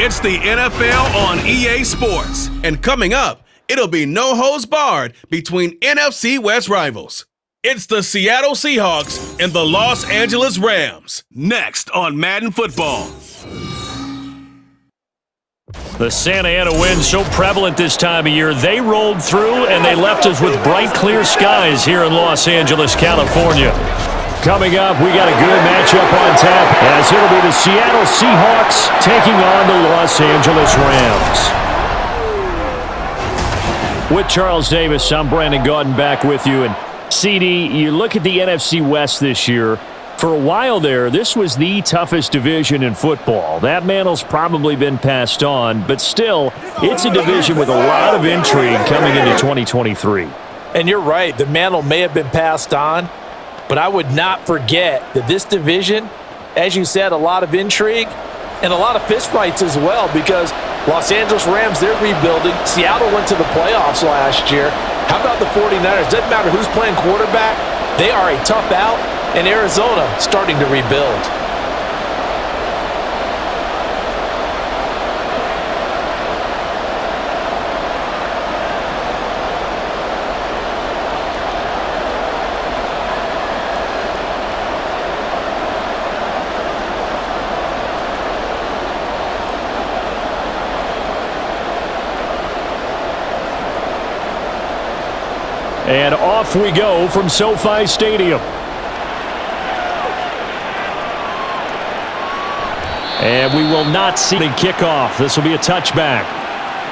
It's the NFL on EA Sports. And coming up, it'll be no holds barred between NFC West rivals. It's the Seattle Seahawks and the Los Angeles Rams. Next on Madden Football. The Santa Ana wind so prevalent this time of year, they rolled through and they left us with bright, clear skies here in Los Angeles, California. Coming up, we got a good matchup on tap as it'll be the Seattle Seahawks taking on the Los Angeles Rams. With Charles Davis, I'm Brandon Gaudin back with you. And CD, you look at the NFC West this year. For a while there, this was the toughest division in football. That mantle's probably been passed on, but still, it's a division with a lot of intrigue coming into 2023. And you're right, the mantle may have been passed on, but I would not forget that this division, as you said, a lot of intrigue and a lot of fistfights as well, because Los Angeles Rams, they're rebuilding. Seattle went to the playoffs last year. How about the 49ers? Doesn't matter who's playing quarterback. They are a tough out. And Arizona starting to rebuild. And off we go from SoFi Stadium. And we will not see the kickoff. This will be a touchback.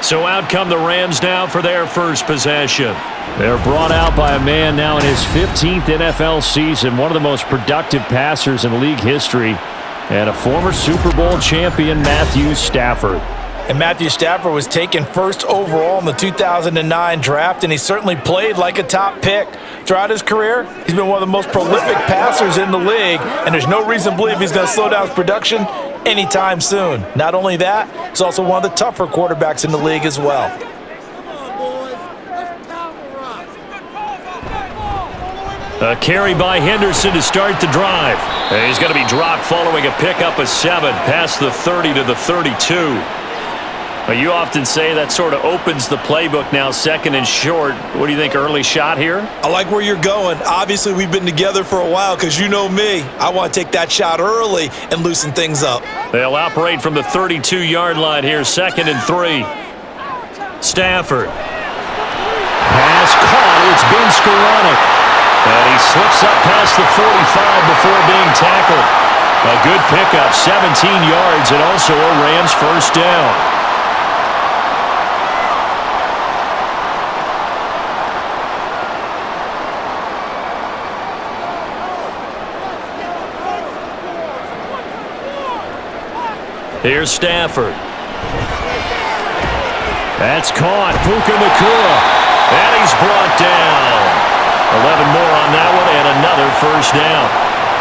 So out come the Rams now for their first possession. They're brought out by a man now in his 15th NFL season, one of the most productive passers in league history, and a former Super Bowl champion, Matthew Stafford. And Matthew Stafford was taken first overall in the 2009 draft, and he certainly played like a top pick. Throughout his career, he's been one of the most prolific passers in the league, and there's no reason to believe he's going to slow down his production anytime soon. Not only that, he's also one of the tougher quarterbacks in the league as well. A carry by Henderson to start the drive. And he's going to be dropped following a pickup of 7 past the 30 to the 32. You often say that sort of opens the playbook now, second and short. What do you think, early shot here? I like where you're going. Obviously, we've been together for a while because you know me. I want to take that shot early and loosen things up. They'll operate from the 32-yard line here, 2nd and 3. Stafford. Pass caught. It's been Skoranek. And he slips up past the 45 before being tackled. A good pickup, 17 yards, and also a Rams first down. Here's Stafford. That's caught. Puka Nacua. And he's brought down. 11 more on that one and another first down.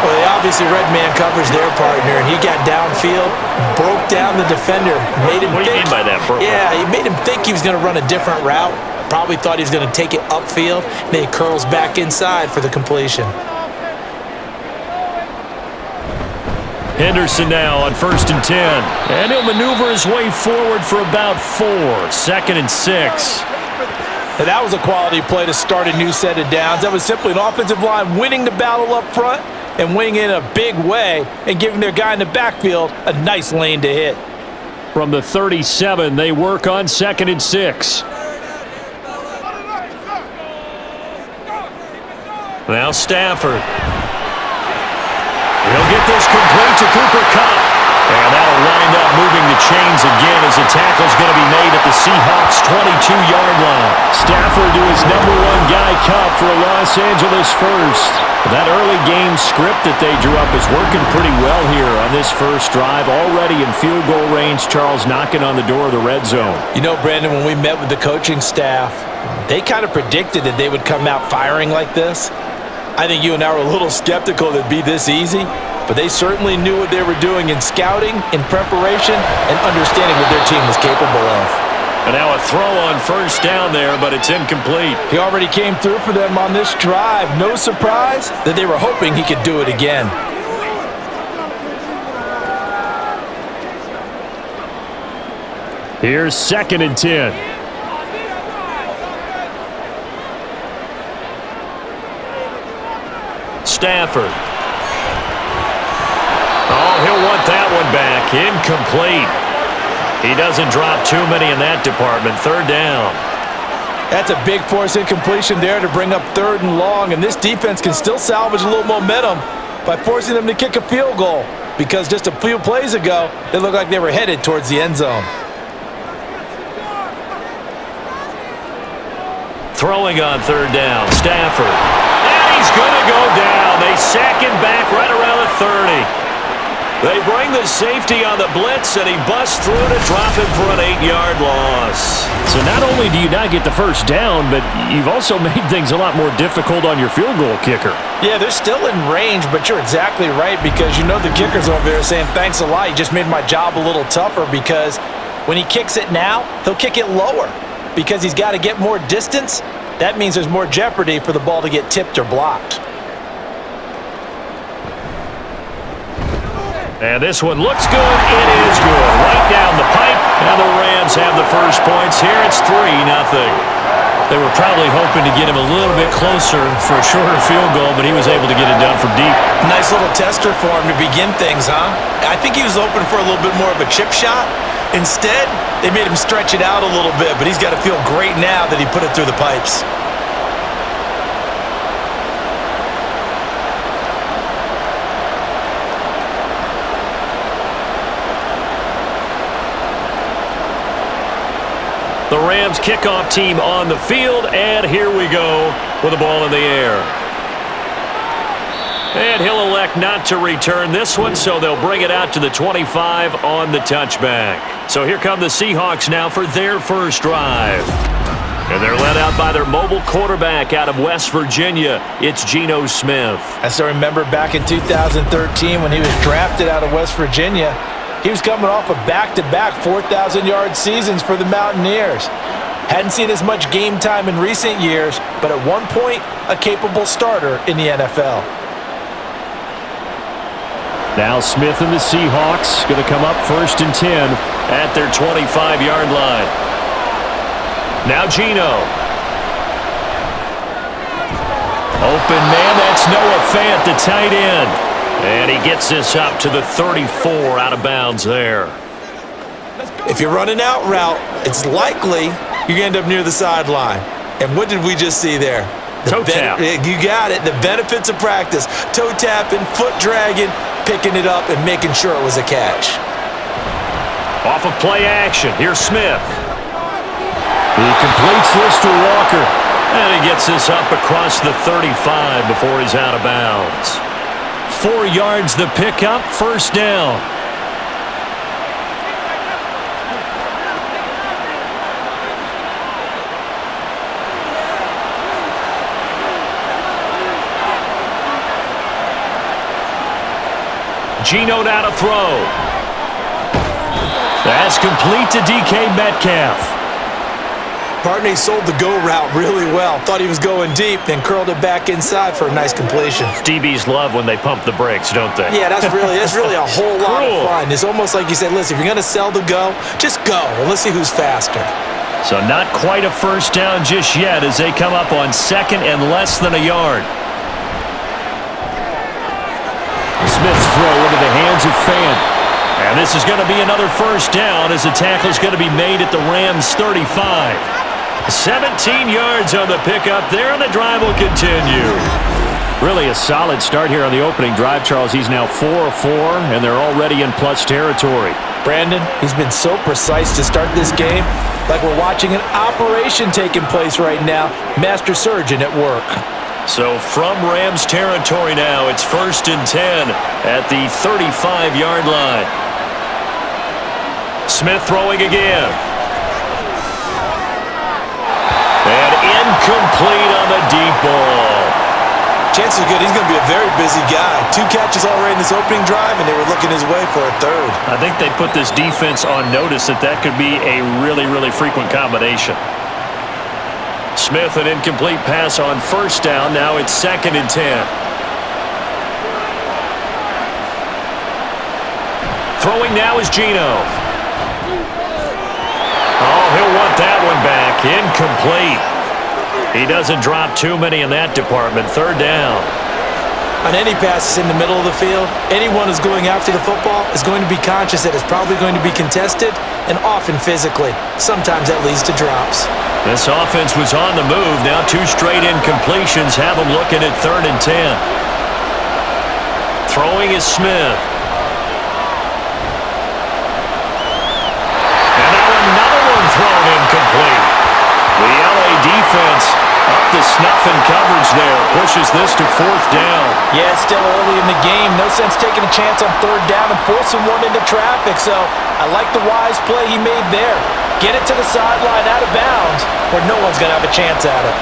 Well, they obviously red man coverage their partner, and he got downfield, broke down the defender. Made him what do you mean by that, bro? Yeah, he made him think he was going to run a different route. Probably thought he was going to take it upfield. Then he curls back inside for the completion. Henderson now on 1st and 10. And he'll maneuver his way forward for about 4. 2nd and 6. And that was a quality play to start a new set of downs. That was simply an offensive line winning the battle up front and winning in a big way and giving their guy in the backfield a nice lane to hit. From the 37, they work on 2nd and 6. Now Stafford. He'll get this complete to Cooper Kupp. And that'll wind up moving the chains again as the tackle's going to be made at the Seahawks' 22-yard line. Stafford to his number 1 guy, Kupp, for a Los Angeles first. That early game script that they drew up is working pretty well here on this first drive. Already in field goal range, Charles knocking on the door of the red zone. You know, Brandon, when we met with the coaching staff, they kind of predicted that they would come out firing like this. I think you and I were a little skeptical that it'd be this easy, but they certainly knew what they were doing in scouting, in preparation, and understanding what their team was capable of. And now a throw on first down there, but it's incomplete. He already came through for them on this drive. No surprise that they were hoping he could do it again. Here's 2nd and 10. Stafford. Oh, he'll want that one back. Incomplete. He doesn't drop too many in that department. 3rd down. That's a big force incompletion there to bring up 3rd and long, and this defense can still salvage a little momentum by forcing them to kick a field goal, because just a few plays ago, they looked like they were headed towards the end zone. Throwing on 3rd down, Stafford. And he's going to go down. They sack him back right around the 30. They bring the safety on the blitz, and he busts through to drop him for an 8-yard loss. So not only do you not get the 1st down, but you've also made things a lot more difficult on your field goal kicker. Yeah, they're still in range, but you're exactly right, because you know the kicker's over there saying, thanks a lot, you just made my job a little tougher, because when he kicks it now, he'll kick it lower, because he's got to get more distance. That means there's more jeopardy for the ball to get tipped or blocked. And this one looks good. It is good. Right down the pipe. And the Rams have the first points here. It's 3-0. They were probably hoping to get him a little bit closer for a shorter field goal, but he was able to get it done from deep. Nice little tester for him to begin things, huh? I think he was hoping for a little bit more of a chip shot. Instead, they made him stretch it out a little bit, but he's got to feel great now that he put it through the pipes. The Rams kickoff team on the field, and here we go with the ball in the air. And he'll elect not to return this one, so they'll bring it out to the 25 on the touchback. So here come the Seahawks now for their first drive. And they're led out by their mobile quarterback out of West Virginia. It's Geno Smith. I still remember back in 2013 when he was drafted out of West Virginia. He was coming off of back-to-back 4,000-yard seasons for the Mountaineers. Hadn't seen as much game time in recent years, but at one point, a capable starter in the NFL. Now Smith and the Seahawks going to come up 1st and 10 at their 25-yard line. Now Geno. Open man, that's Noah Fant, the tight end. And he gets this up to the 34 out of bounds there. If you're running out route, it's likely you're going to end up near the sideline. And what did we just see there? Toe tap. You got it. The benefits of practice. Toe tapping, foot dragging, picking it up, and making sure it was a catch. Off of play action. Here's Smith. He completes this to Walker. And he gets this up across the 35 before he's out of bounds. 4 yards the pickup, 1st down. Geno now to throw. That's complete to DK Metcalf. Partney sold the go route really well. Thought he was going deep, then curled it back inside for a nice completion. DBs love when they pump the brakes, don't they? Yeah, that's really a whole lot of fun. It's almost like you said, listen, if you're going to sell the go, just go, and let's see who's faster. So not quite a 1st down just yet as they come up on 2nd and less than a yard. Smith's throw into the hands of Fant. And this is going to be another 1st down as the tackle is going to be made at the Rams' 35. 17 yards on the pickup there, and the drive will continue. Really a solid start here on the opening drive, Charles. He's now 4 of 4, and they're already in plus territory. Brandon, he's been so precise to start this game, like we're watching an operation taking place right now. Master surgeon at work. So from Rams territory now, it's 1st and 10 at the 35-yard line. Smith throwing again. And incomplete on the deep ball. Chances are good he's going to be a very busy guy. 2 catches already in this opening drive, and they were looking his way for a 3rd. I think they put this defense on notice that could be a really, really frequent combination. Smith, an incomplete pass on 1st down. Now it's 2nd and 10. Throwing now is Geno. Incomplete. He doesn't drop too many in that department. Third down. On any passes in the middle of the field, anyone who's going after the football is going to be conscious that it's probably going to be contested and often physically. Sometimes that leads to drops. This offense was on the move. Now 2 straight incompletions have them looking at 3rd and 10. Throwing is Smith. And now another one thrown incomplete. The LA defense up to snuff in coverage there. Pushes this to 4th down. Yeah, it's still early in the game. No sense taking a chance on 3rd down and forcing one into traffic. So I like the wise play he made there. Get it to the sideline out of bounds where no one's going to have a chance at it.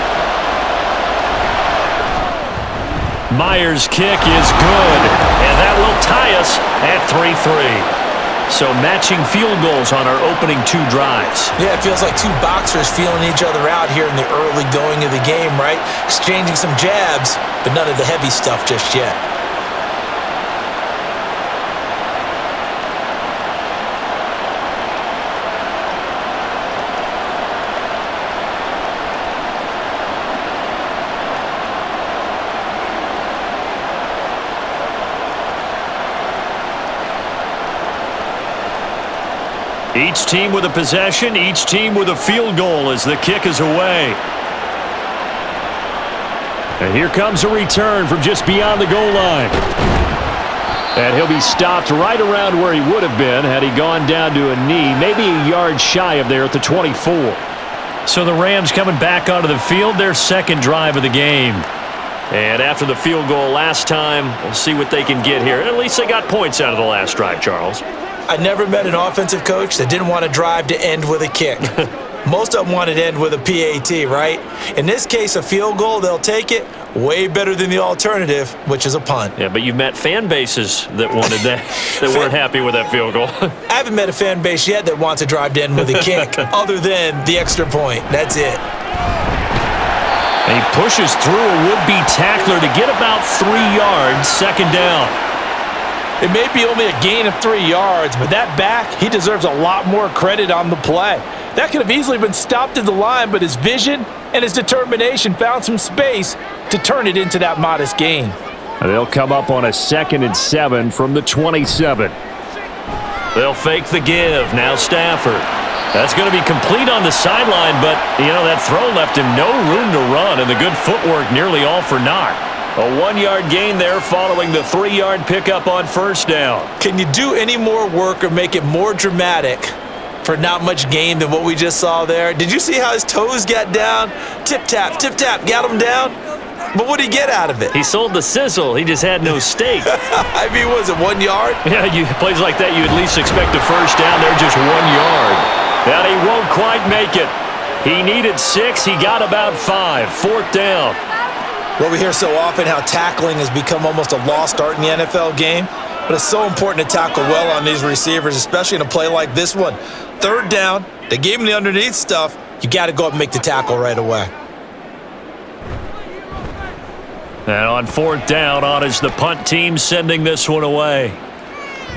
Myers' kick is good, and that will tie us at 3-3. So matching field goals on our opening 2 drives. Yeah, it feels like 2 boxers feeling each other out here in the early going of the game, right? Exchanging some jabs, but none of the heavy stuff just yet. Each team with a possession, each team with a field goal as the kick is away. And here comes a return from just beyond the goal line. And he'll be stopped right around where he would have been had he gone down to a knee, maybe a yard shy of there at the 24. So the Rams coming back onto the field, their 2nd drive of the game. And after the field goal last time, we'll see what they can get here. At least they got points out of the last drive, Charles. I never met an offensive coach that didn't want to drive to end with a kick. Most of them wanted to end with a PAT, right? In this case, a field goal, they'll take it. Way better than the alternative, which is a punt. Yeah, but you've met fan bases that wanted that, that weren't happy with that field goal. I haven't met a fan base yet that wants to drive to end with a kick, other than the extra point. That's it. And he pushes through a would-be tackler to get about 3 yards, 2nd down. It may be only a gain of 3 yards, but that back, he deserves a lot more credit on the play. That could have easily been stopped at the line, but his vision and his determination found some space to turn it into that modest gain. They'll come up on a 2nd and 7 from the 27. They'll fake the give. Now Stafford. That's going to be complete on the sideline, but, you know, that throw left him no room to run, and the good footwork nearly all for naught. A 1-yard gain there following the 3-yard pickup on 1st down. Can you do any more work or make it more dramatic for not much gain than what we just saw there? Did you see how his toes got down? Tip-tap, got him down. But what did he get out of it? He sold the sizzle. He just had no steak. I mean, was it 1 yard? Yeah, plays like that, you at least expect a 1st down there, just 1 yard. And he won't quite make it. He needed 6. He got about 5. 4th down. Well, we hear so often how tackling has become almost a lost art in the NFL game, but it's so important to tackle well on these receivers, especially in a play like this one. 3rd down, they gave him the underneath stuff. You got to go up and make the tackle right away. And on 4th down, on is the punt team sending this one away.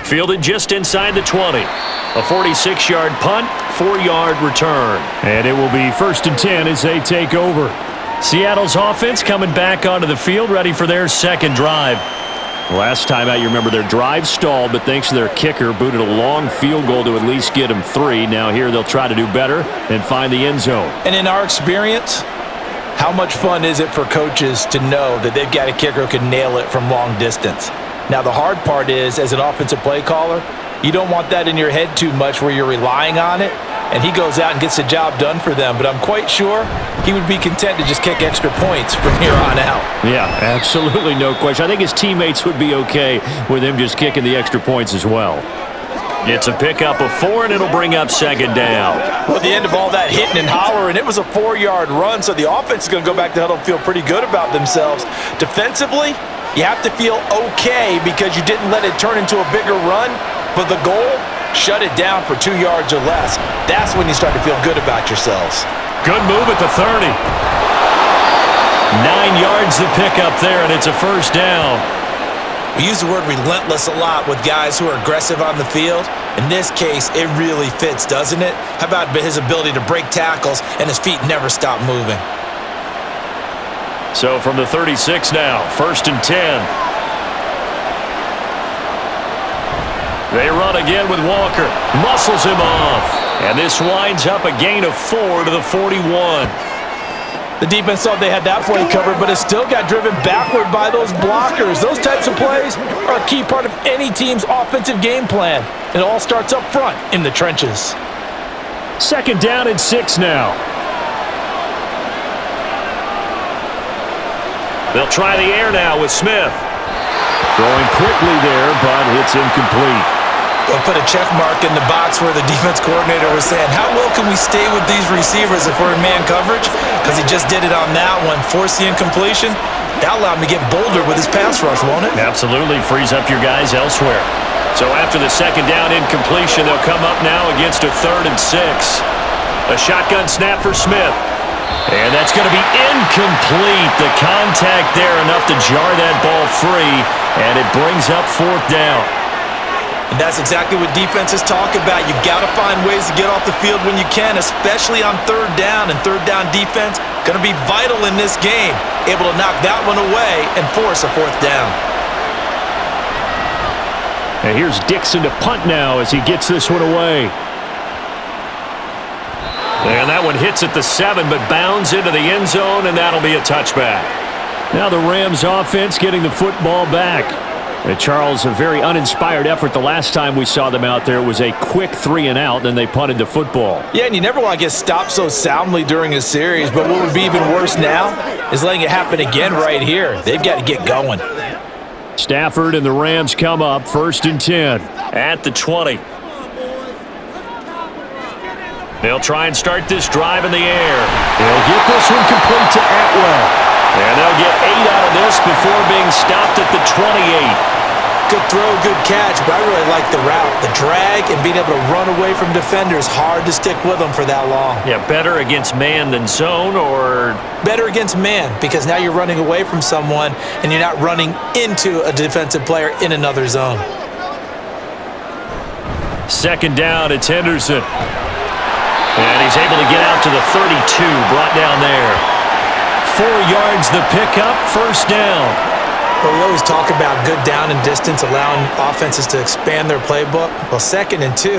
Fielded just inside the 20. A 46-yard punt, 4-yard return. And it will be 1st and 10 as they take over. Seattle's offense coming back onto the field, ready for their 2nd drive. Last time out, you remember their drive stalled, but thanks to their kicker, booted a long field goal to at least get them 3. Now here they'll try to do better and find the end zone. And in our experience, how much fun is it for coaches to know that they've got a kicker who can nail it from long distance? Now, the hard part is, as an offensive play caller, you don't want that in your head too much where you're relying on it, and he goes out and gets the job done for them. But I'm quite sure he would be content to just kick extra points from here on out. Yeah, absolutely no question. I think his teammates would be okay with him just kicking the extra points as well. It's a pickup of 4, and it'll bring up 2nd down. Well, at the end of all that hitting and hollering, it was a 4-yard run, so the offense is going to go back to huddle and feel pretty good about themselves. Defensively, you have to feel okay because you didn't let it turn into a bigger run, but the goal, shut it down for 2 yards or less. That's when you start to feel good about yourselves. Good move at the 30. 9 yards to pick up there, and it's a 1st down. We use the word relentless a lot with guys who are aggressive on the field. In this case, it really fits, doesn't it? How about his ability to break tackles and his feet never stop moving? So from the 36 now, 1st and 10. They run again with Walker. Muscles him off. And this winds up a gain of 4 to the 41. The defense thought they had that play covered, but it still got driven backward by those blockers. Those types of plays are a key part of any team's offensive game plan. It all starts up front in the trenches. 2nd down and 6 now. They'll try the air now with Smith. Throwing quickly there, but it's incomplete. They'll put a check mark in the box where the defense coordinator was saying, how well can we stay with these receivers if we're in man coverage? Because he just did it on that one, forced the incompletion. That allowed him to get bolder with his pass rush, won't it? Absolutely, frees up your guys elsewhere. So after the 2nd down incompletion, they'll come up now against a 3rd and 6. A shotgun snap for Smith. And that's going to be incomplete. The contact there enough to jar that ball free, and it brings up 4th down. And that's exactly what defenses talk about. You've got to find ways to get off the field when you can, especially on 3rd down. And 3rd down defense going to be vital in this game. Able to knock that one away and force a 4th down. And here's Dixon to punt now as he gets this one away. And that one hits at the 7, but bounds into the end zone, and that'll be a touchback. Now the Rams offense getting the football back. And Charles, a very uninspired effort the last time we saw them out there. It was a quick 3 and out, then they punted the football. Yeah, and you never want to get stopped so soundly during a series, but what would be even worse now is letting it happen again right here. They've got to get going. Stafford and the Rams come up 1st and 10 at the 20. They'll try and start this drive in the air. They'll get this one complete to Atwell. And they'll get 8 out of this before being stopped at the 28. Good throw, good catch, but I really like the route. The drag and being able to run away from defenders, hard to stick with them for that long. Yeah, better against man than zone, or? Better against man, because now you're running away from someone and you're not running into a defensive player in another zone. 2nd down, it's Henderson. And he's able to get out to the 32, brought down there. 4 yards the pickup, 1st down. Well, we always talk about good down and distance, allowing offenses to expand their playbook. Well, 2nd and 2,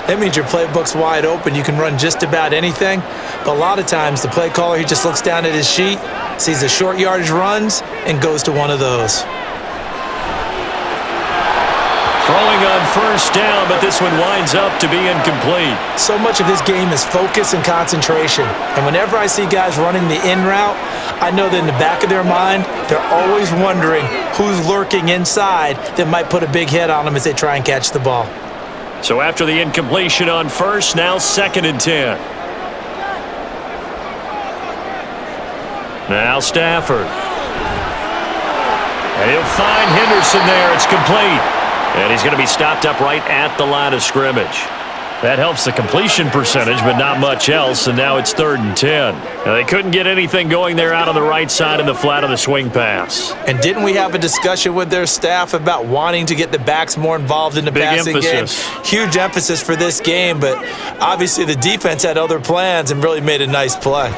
that means your playbook's wide open. You can run just about anything. But a lot of times, the play caller, he just looks down at his sheet, sees the short yardage runs, and goes to one of those. Throwing on 1st down, but this one winds up to be incomplete. So much of this game is focus and concentration. And whenever I see guys running the in route, I know that in the back of their mind, they're always wondering who's lurking inside that might put a big hit on them as they try and catch the ball. So after the incompletion on 1st, now 2nd and 10. Now Stafford. And he'll find Henderson there. It's complete. And he's going to be stopped up right at the line of scrimmage. That helps the completion percentage, but not much else, and now it's 3rd and 10. Now, they couldn't get anything going there out on the right side in the flat of the swing pass. And didn't we have a discussion with their staff about wanting to get the backs more involved in the passing game? Huge emphasis for this game, but obviously the defense had other plans and really made a nice play.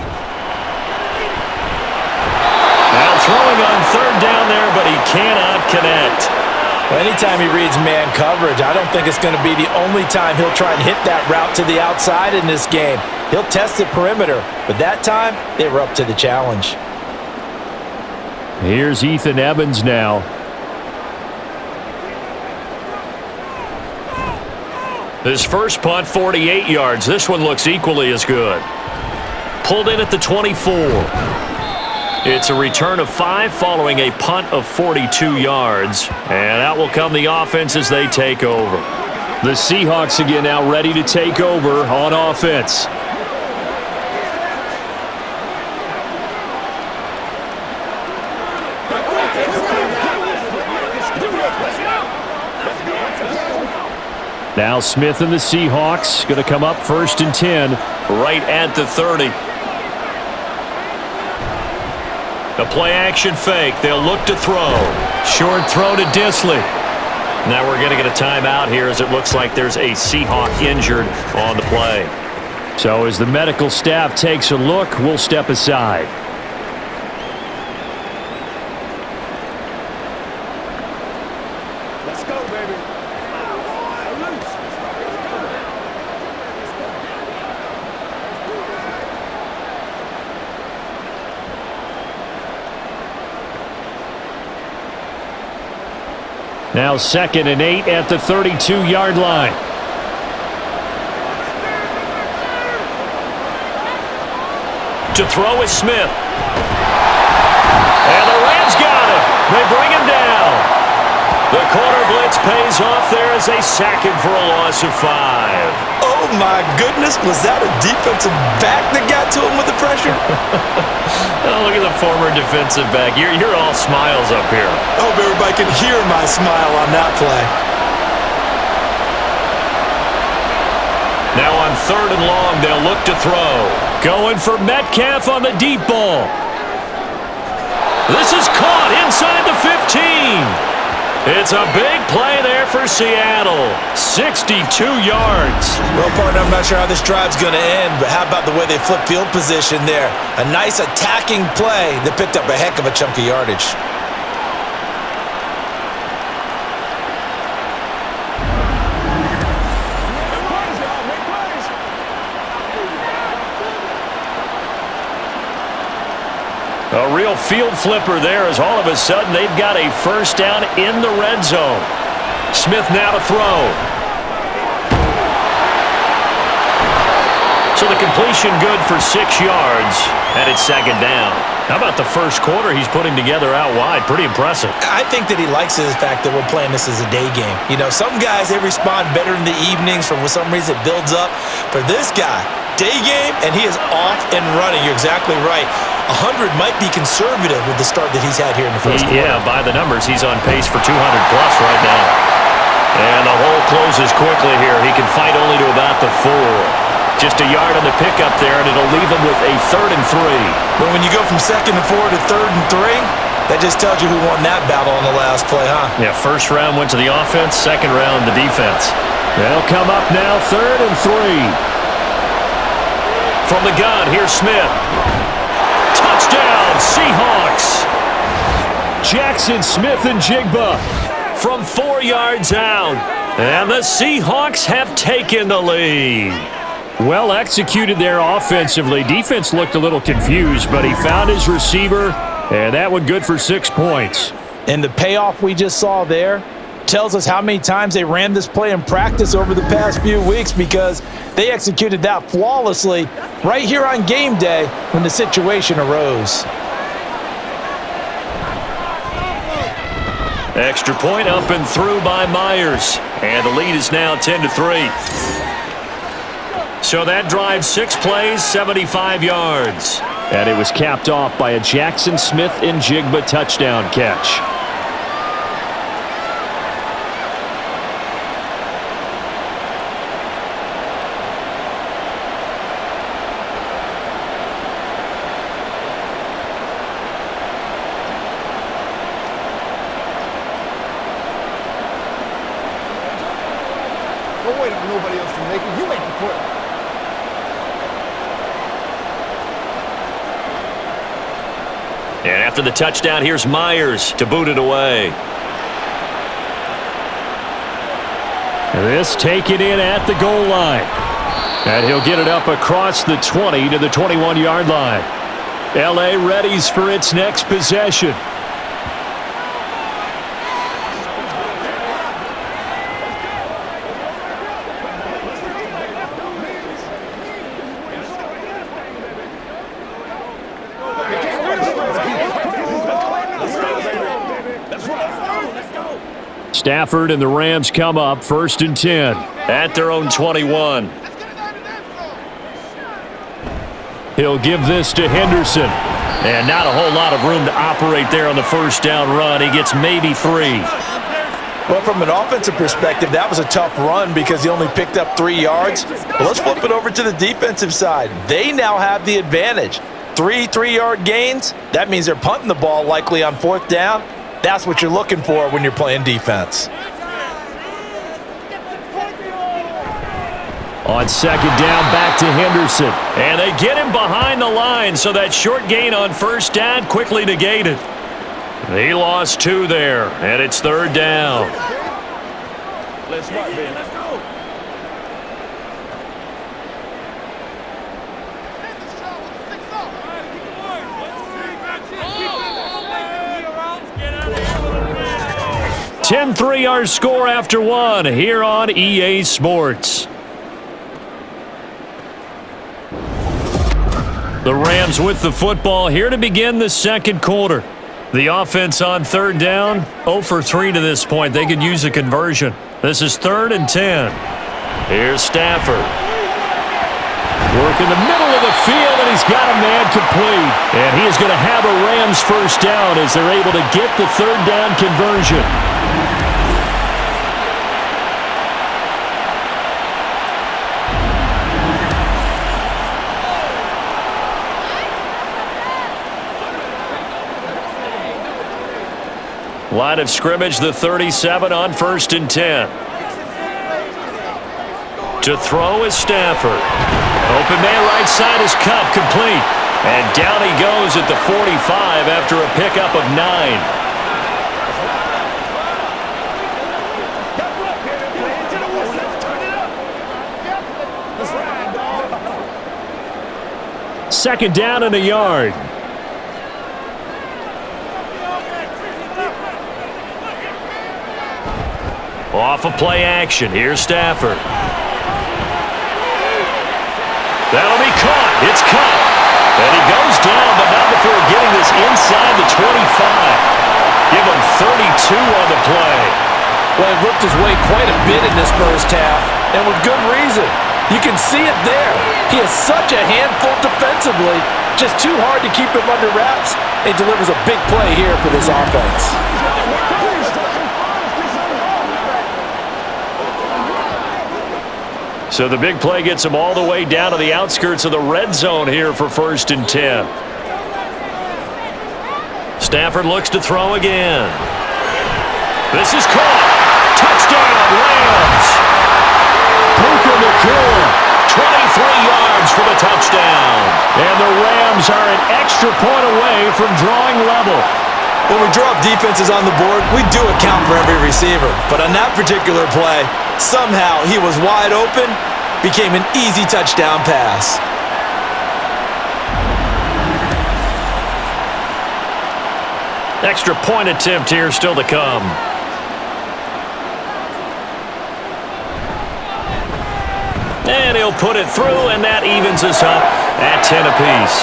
Now throwing on 3rd down there, but he cannot connect. Well, anytime he reads man coverage, I don't think it's going to be the only time he'll try and hit that route to the outside in this game. He'll test the perimeter, but that time, they were up to the challenge. Here's Ethan Evans now. His first punt, 48 yards. This one looks equally as good. Pulled in at the 24. It's a return of 5 following a punt of 42 yards. And out will come the offense as they take over. The Seahawks again now ready to take over on offense. Now Smith and the Seahawks going to come up 1st and 10 right at the 30. The play-action fake. They'll look to throw. Short throw to Disley. Now we're going to get a timeout here as it looks like there's a Seahawk injured on the play. So as the medical staff takes a look, we'll step aside. Let's go, baby. Now 2nd and 8 at the 32-yard line. To throw is Smith. And the Rams got him. They bring him down. The corner blitz pays off there as they sack him for a loss of 5. Oh, my goodness. Was that a defensive back that got to him with the pressure? Oh, look at the former defensive back. You're all smiles up here. I hope everybody can hear my smile on that play. Now on 3rd and long, they'll look to throw. Going for Metcalf on the deep ball. This is caught inside the 15. It's a big play there for Seattle. 62 yards. Well, partner, I'm not sure how this drive's going to end, but how about the way they flip field position there? A nice attacking play that picked up a heck of a chunk of yardage. A real field flipper there as all of a sudden they've got a first down in the red zone. Smith now to throw. So the completion good for 6 yards, and it's 2nd down. How about the first quarter he's putting together out wide? Pretty impressive. I think that he likes the fact that we're playing this as a day game. You know, some guys, they respond better in the evenings. For some reason, it builds up. For this guy, day game, and he is off and running. You're exactly right. 100 might be conservative with the start that he's had here in the first quarter. Yeah, by the numbers, he's on pace for 200 plus right now. And the hole closes quickly here. He can fight only to about the 4. Just a yard on the pickup there, and it'll leave him with a 3rd and 3. But when you go from 2nd and 4 to 3rd and 3, that just tells you who won that battle on the last play, huh? Yeah, first round went to the offense, second round the defense. They'll come up now 3rd and 3. From the gun, here's Smith. Touchdown, Seahawks. Jackson Smith and Jigba from 4 yards out. And the Seahawks have taken the lead. Well executed there offensively. Defense looked a little confused, but he found his receiver, and that one good for 6 points. And the payoff we just saw there tells us how many times they ran this play in practice over the past few weeks, because they executed that flawlessly right here on game day when the situation arose. Extra point up and through by Myers. And the lead is now 10-3. So that drive 6 plays, 75 yards. And it was capped off by a Jackson Smith and Jigba touchdown catch. Don't wait on nobody else to make it. You make the play. And after the touchdown, here's Myers to boot it away. This taken in at the goal line. And he'll get it up across the 20 to the 21-yard line. L.A. readies for its next possession. Stafford and the Rams come up 1st and 10 at their own 21. He'll give this to Henderson. And not a whole lot of room to operate there on the first down run. He gets maybe 3. Well, from an offensive perspective, that was a tough run because he only picked up 3 yards. But let's flip it over to the defensive side. They now have the advantage. 3-3-yard gains, that means they're punting the ball likely on 4th down. That's what you're looking for when you're playing defense. On 2nd down, back to Henderson. And they get him behind the line, so that short gain on 1st down quickly negated. He lost 2 there, and it's 3rd down. Let's work, man. Let's go. Get 10-3 our score after 1 here on EA Sports. The Rams with the football here to begin the 2nd quarter. The offense on 3rd down, 0 for 3 to this point. They could use a conversion. This is 3rd and 10. Here's Stafford. Work in the middle of the field, and he's got a man complete. And he is going to have a Rams 1st down as they're able to get the 3rd down conversion. Line of scrimmage, the 37 on 1st and 10. To throw is Stafford. Open man right side is cut, complete. And down he goes at the 45 after a pickup of 9. Second down and a yard. Off of play action. Here's Stafford. That'll be caught. It's caught. And he goes down, but not before getting this inside the 25. Give him 32 on the play. Well, he worked his way quite a bit in this 1st half, and with good reason. You can see it there. He is such a handful defensively. Just too hard to keep him under wraps. He delivers a big play here for this offense. So the big play gets him all the way down to the outskirts of the red zone here for 1st and 10. Stafford looks to throw again. This is caught. Touchdown, Rams. Puka Nacua, 23 yards for the touchdown. And the Rams are an extra point away from drawing level. When we draw up defenses on the board, we do account for every receiver. But on that particular play, somehow he was wide open, became an easy touchdown pass. Extra point attempt here still to come. And he'll put it through, and that evens us up at 10 apiece.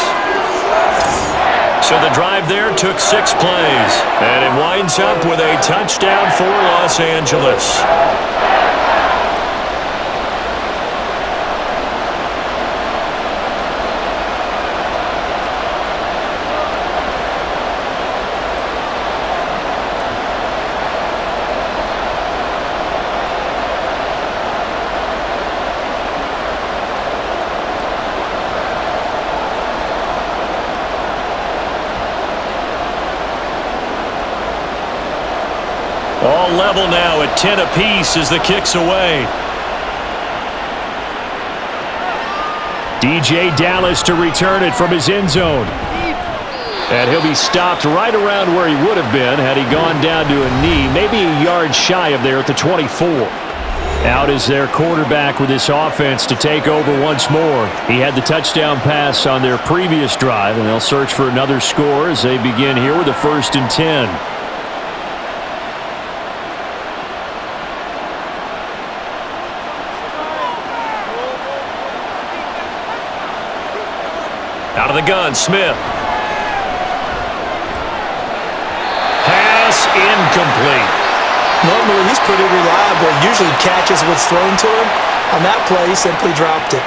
So the drive there took 6 plays, and it winds up with a touchdown for Los Angeles. All level now at 10 apiece as the kick's away. DJ Dallas to return it from his end zone. And he'll be stopped right around where he would have been had he gone down to a knee, maybe a yard shy of there at the 24. Out is their quarterback with this offense to take over once more. He had the touchdown pass on their previous drive, and they'll search for another score as they begin here with a 1st and 10. Out of the gun, Smith. Pass incomplete. Normally, he's pretty reliable. Usually catches what's thrown to him. On that play, he simply dropped it.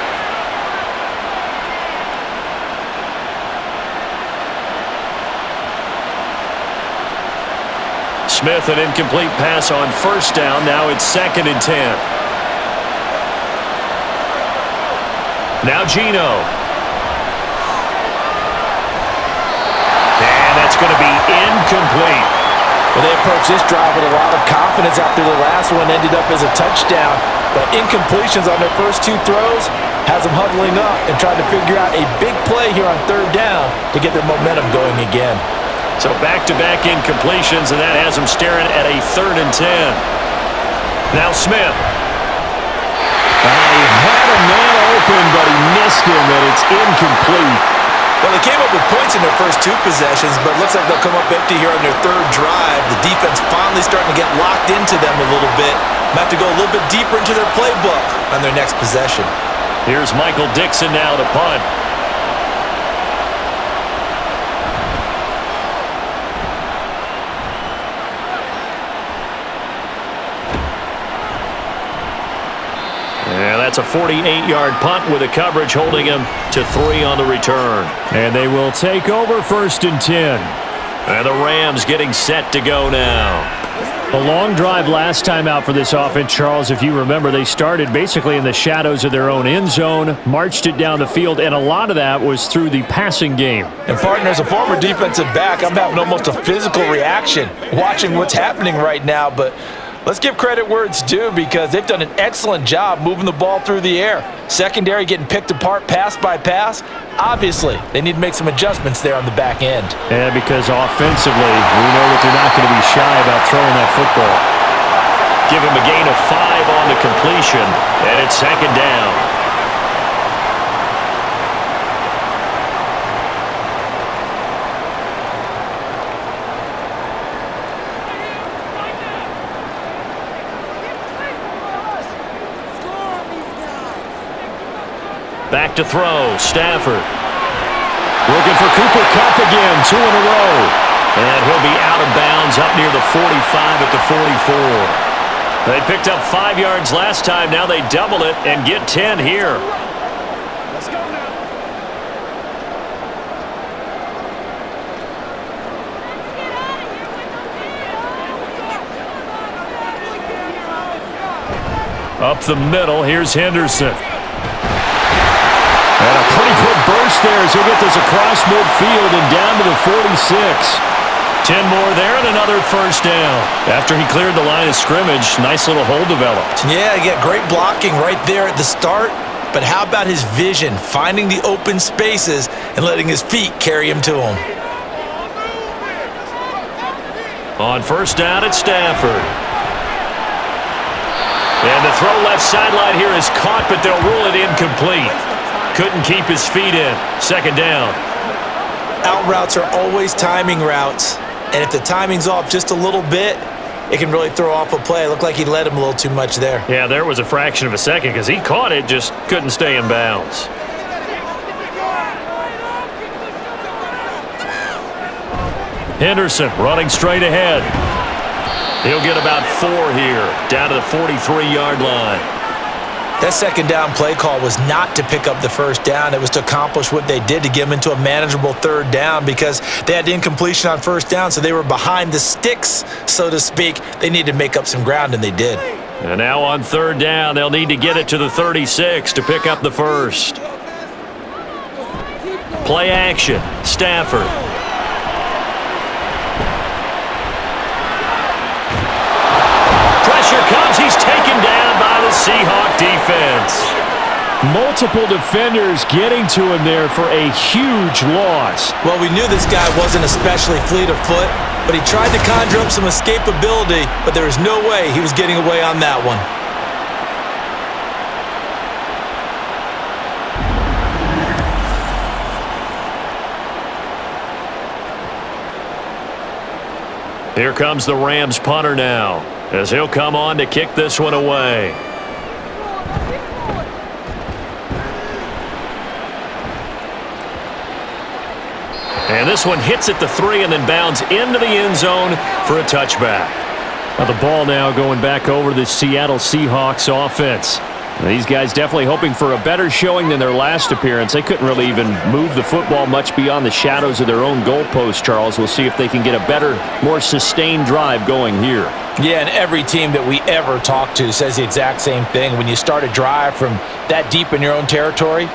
Smith, an incomplete pass on 1st down. Now it's 2nd and 10. Now Geno. going to be incomplete. Well, they approached this drive with a lot of confidence after the last one ended up as a touchdown. But incompletions on their first two throws has them huddling up and trying to figure out a big play here on third down to get their momentum going again. So back-to-back incompletions, and that has them staring at a 3rd and 10. Now Smith. He had a man open, but he missed him, and it's incomplete. Well, they came up with points in their first two possessions, but it looks like they'll come up empty here on their third drive. The defense finally starting to get locked into them a little bit. Might have to go a little bit deeper into their playbook on their next possession. Here's Michael Dixon now to punt. And that's a 48-yard punt with a coverage holding him to 3 on the return. And they will take over 1st and 10. And the Rams getting set to go now. A long drive last time out for this offense, Charles. If you remember, they started basically in the shadows of their own end zone, marched it down the field, and a lot of that was through the passing game. And partner, as a former defensive back, I'm having almost a physical reaction watching what's happening right now, but let's give credit where it's due because they've done an excellent job moving the ball through the air. Secondary getting picked apart pass by pass. Obviously, they need to make some adjustments there on the back end. Yeah, because offensively, we know that they're not going to be shy about throwing that football. Give him a gain of 5 on the completion, and it's 2nd down. Back to throw, Stafford. Looking for Cooper Kupp again, 2 in a row. And he'll be out of bounds up near the 45 at the 44. They picked up 5 yards last time. Now they double it and get 10 here. Let's go now. Up the middle, here's Henderson. And a pretty quick burst there as he'll get this across midfield and down to the 46. 10 more there and another 1st down. After he cleared the line of scrimmage, nice little hole developed. Yeah, he got great blocking right there at the start. But how about his vision, finding the open spaces and letting his feet carry him to him? On 1st down, it's Stafford. And the throw left sideline here is caught, but they'll rule it incomplete. Couldn't keep his feet in. 2nd down. Out routes are always timing routes. And if the timing's off just a little bit, it can really throw off a play. It looked like he led him a little too much there. Yeah, there was a fraction of a second because he caught it, just couldn't stay in bounds. Henderson running straight ahead. He'll get about 4 here, down to the 43-yard line. That 2nd down play call was not to pick up the 1st down. It was to accomplish what they did to get them into a manageable 3rd down because they had incompletion on 1st down, so they were behind the sticks, so to speak. They needed to make up some ground, and they did. And now on 3rd down, they'll need to get it to the 36 to pick up the 1st. Play action, Stafford. Pressure comes, he's taken down by the Seahawk defense. Multiple defenders getting to him there for a huge loss. Well, we knew this guy wasn't especially fleet of foot, but he tried to conjure up some escapability, but there was no way he was getting away on that one. Here comes the Rams punter now, as he'll come on to kick this one away. And this one hits at the 3 and then bounds into the end zone for a touchback. Now the ball now going back over to the Seattle Seahawks offense. These guys definitely hoping for a better showing than their last appearance. They couldn't really even move the football much beyond the shadows of their own goalpost, Charles. We'll see if they can get a better, more sustained drive going here. Yeah, and every team that we ever talk to says the exact same thing. When you start a drive from that deep in your own territory,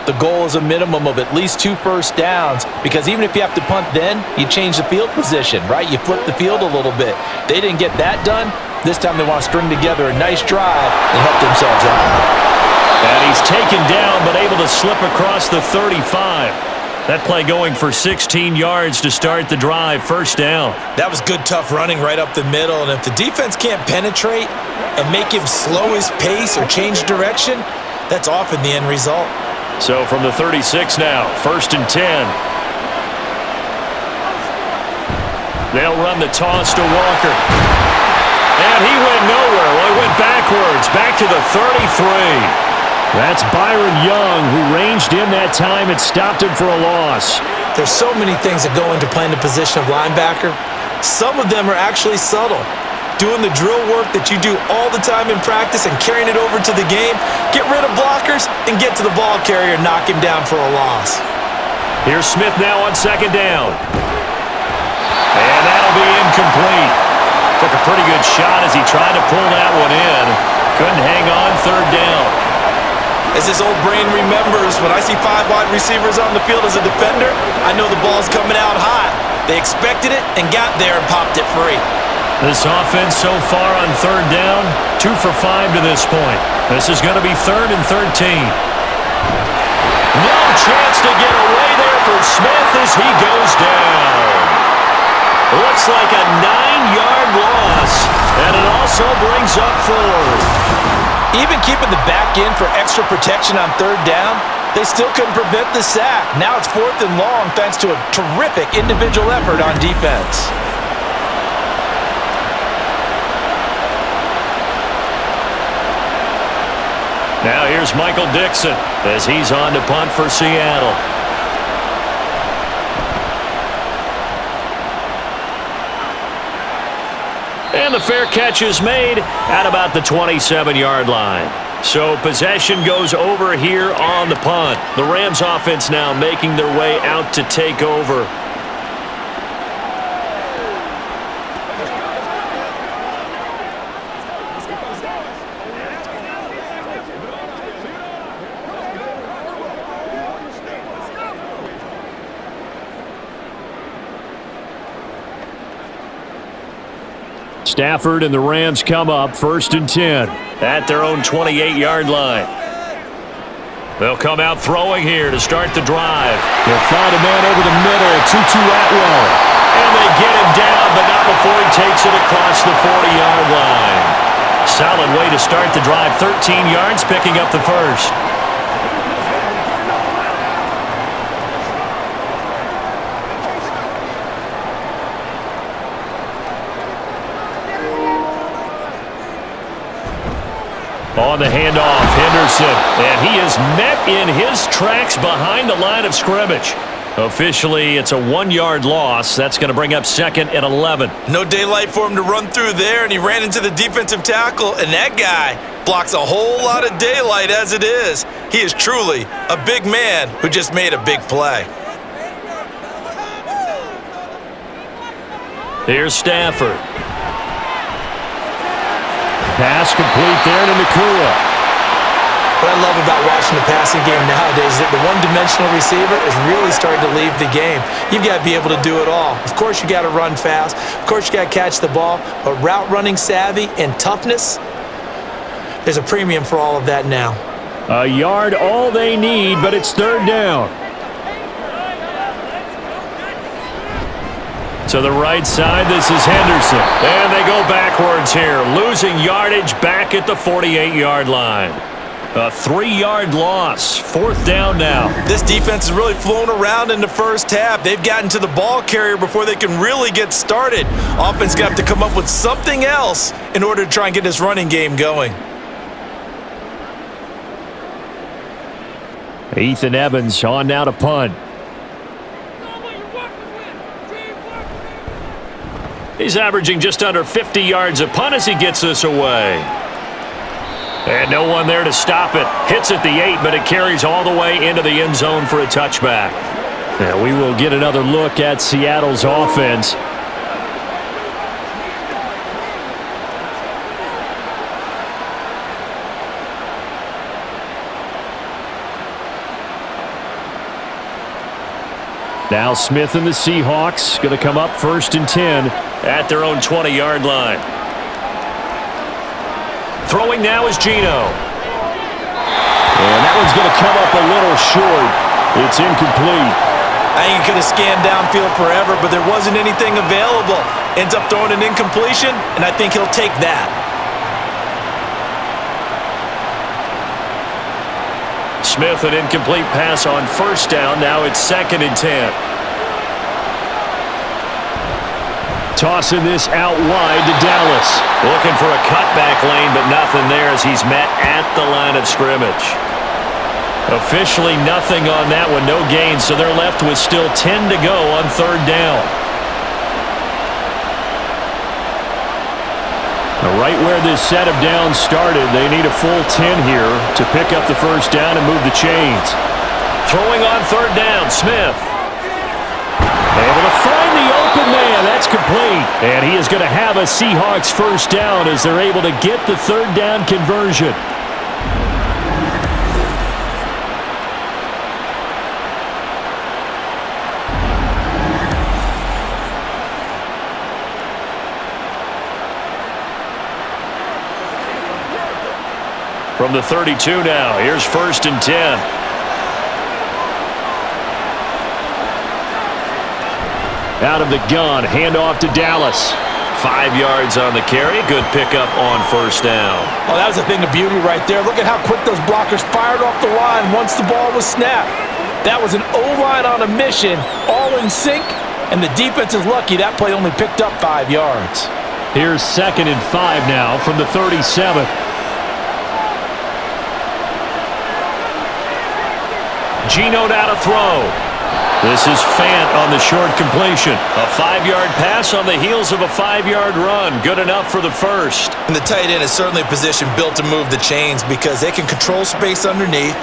the goal is a minimum of at least 2 first downs, because even if you have to punt then, you change the field position, right? You flip the field a little bit. They didn't get that done. This time they want to string together a nice drive and help themselves out. And he's taken down but able to slip across the 35. That play going for 16 yards to start the drive, first down. That was good, tough running right up the middle, and if the defense can't penetrate and make him slow his pace or change direction, that's often the end result. So from the 36 now, 1st and 10. They'll run the toss to Walker. And he went nowhere. Well, he went backwards, back to the 33. That's Byron Young, who ranged in that time and stopped him for a loss. There's so many things that go into playing the position of linebacker. Some of them are actually subtle. Doing the drill work that you do all the time in practice and carrying it over to the game. Get rid of blockers and get to the ball carrier and knock him down for a loss. Here's Smith now on 2nd down. And that'll be incomplete. Took a pretty good shot as he tried to pull that one in. Couldn't hang on, 3rd down. As his old brain remembers, when I see 5 wide receivers on the field as a defender, I know the ball's coming out hot. They expected it and got there and popped it free. This offense so far on 3rd down, 2 for 5 to this point. This is going to be 3rd and 13. No chance to get away there for Smith as he goes down. Looks like a 9-yard loss, and it also brings up 4th. Even keeping the back in for extra protection on 3rd down, they still couldn't prevent the sack. Now it's 4th and long thanks to a terrific individual effort on defense. Now here's Michael Dixon as he's on to punt for Seattle. And the fair catch is made at about the 27-yard line. So possession goes over here on the punt. The Rams offense now making their way out to take over. Stafford and the Rams come up 1st and 10 at their own 28-yard line. They'll come out throwing here to start the drive. They'll find a man over the middle, Tutu Atwell. And they get him down, but not before he takes it across the 40-yard line. Solid way to start the drive, 13 yards, picking up the first. On the handoff, Henderson, and he is met in his tracks behind the line of scrimmage. Officially, it's a 1-yard loss. That's going to bring up 2nd and 11. No daylight for him to run through there, and he ran into the defensive tackle, and that guy blocks a whole lot of daylight as it is. He is truly a big man who just made a big play. Here's Stafford. Pass complete there to Nakua. What I love about watching the passing game nowadays is that the one-dimensional receiver is really starting to leave the game. You've got to be able to do it all. Of course, you got to run fast. Of course, you got to catch the ball. But route running savvy and toughness, there's a premium for all of that now. A yard all they need, but it's 3rd down. To the right side, this is Henderson. And they go backwards here, losing yardage back at the 48-yard line. A 3-yard loss, 4th down now. This defense has really flown around in the first half. They've gotten to the ball carrier before they can really get started. Offense got to come up with something else in order to try and get this running game going. Ethan Evans on now to punt. He's averaging just under 50 yards a punt as he gets this away. And no one there to stop it. Hits at the 8, but it carries all the way into the end zone for a touchback. Now we will get another look at Seattle's offense. Now Smith and the Seahawks going to come up 1st and 10 at their own 20-yard line. Throwing now is Geno. And that one's going to come up a little short. It's incomplete. I think he could have scanned downfield forever, but there wasn't anything available. Ends up throwing an incompletion, and I think he'll take that. Smith, an incomplete pass on 1st down. Now it's 2nd and 10. Tossing this out wide to Dallas. Looking for a cutback lane, but nothing there as he's met at the line of scrimmage. Officially nothing on that one, no gain, so they're left with still 10 to go on 3rd down. Right where this set of downs started, they need a full 10 here to pick up the 1st down and move the chains. Throwing on 3rd down, Smith. Able to find the open man. That's complete. And he is going to have a Seahawks 1st down as they're able to get the 3rd down conversion. From the 32 now, here's 1st and 10. Out of the gun, handoff to Dallas. 5 yards on the carry. Good pickup on 1st down. Oh, that was a thing of beauty right there. Look at how quick those blockers fired off the line once the ball was snapped. That was an O-line on a mission, all in sync, and the defense is lucky that play only picked up 5 yards. Here's 2nd and 5 now from the 37. Geno out to throw. This is Fant on the short completion. A 5-yard pass on the heels of a 5-yard run. Good enough for the 1st. And the tight end is certainly a position built to move the chains because they can control space underneath.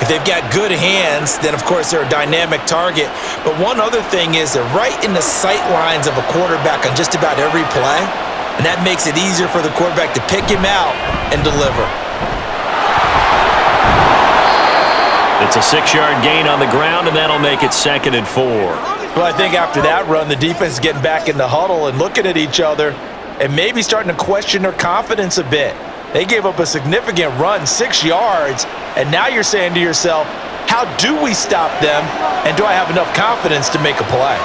If they've got good hands, then of course they're a dynamic target. But one other thing is they're right in the sight lines of a quarterback on just about every play. And that makes it easier for the quarterback to pick him out and deliver. It's a 6-yard gain on the ground, and that'll make it 2nd and 4. Well, I think after that run, the defense is getting back in the huddle and looking at each other and maybe starting to question their confidence a bit. They gave up a significant run, 6 yards, and now you're saying to yourself, how do we stop them, and do I have enough confidence to make a play?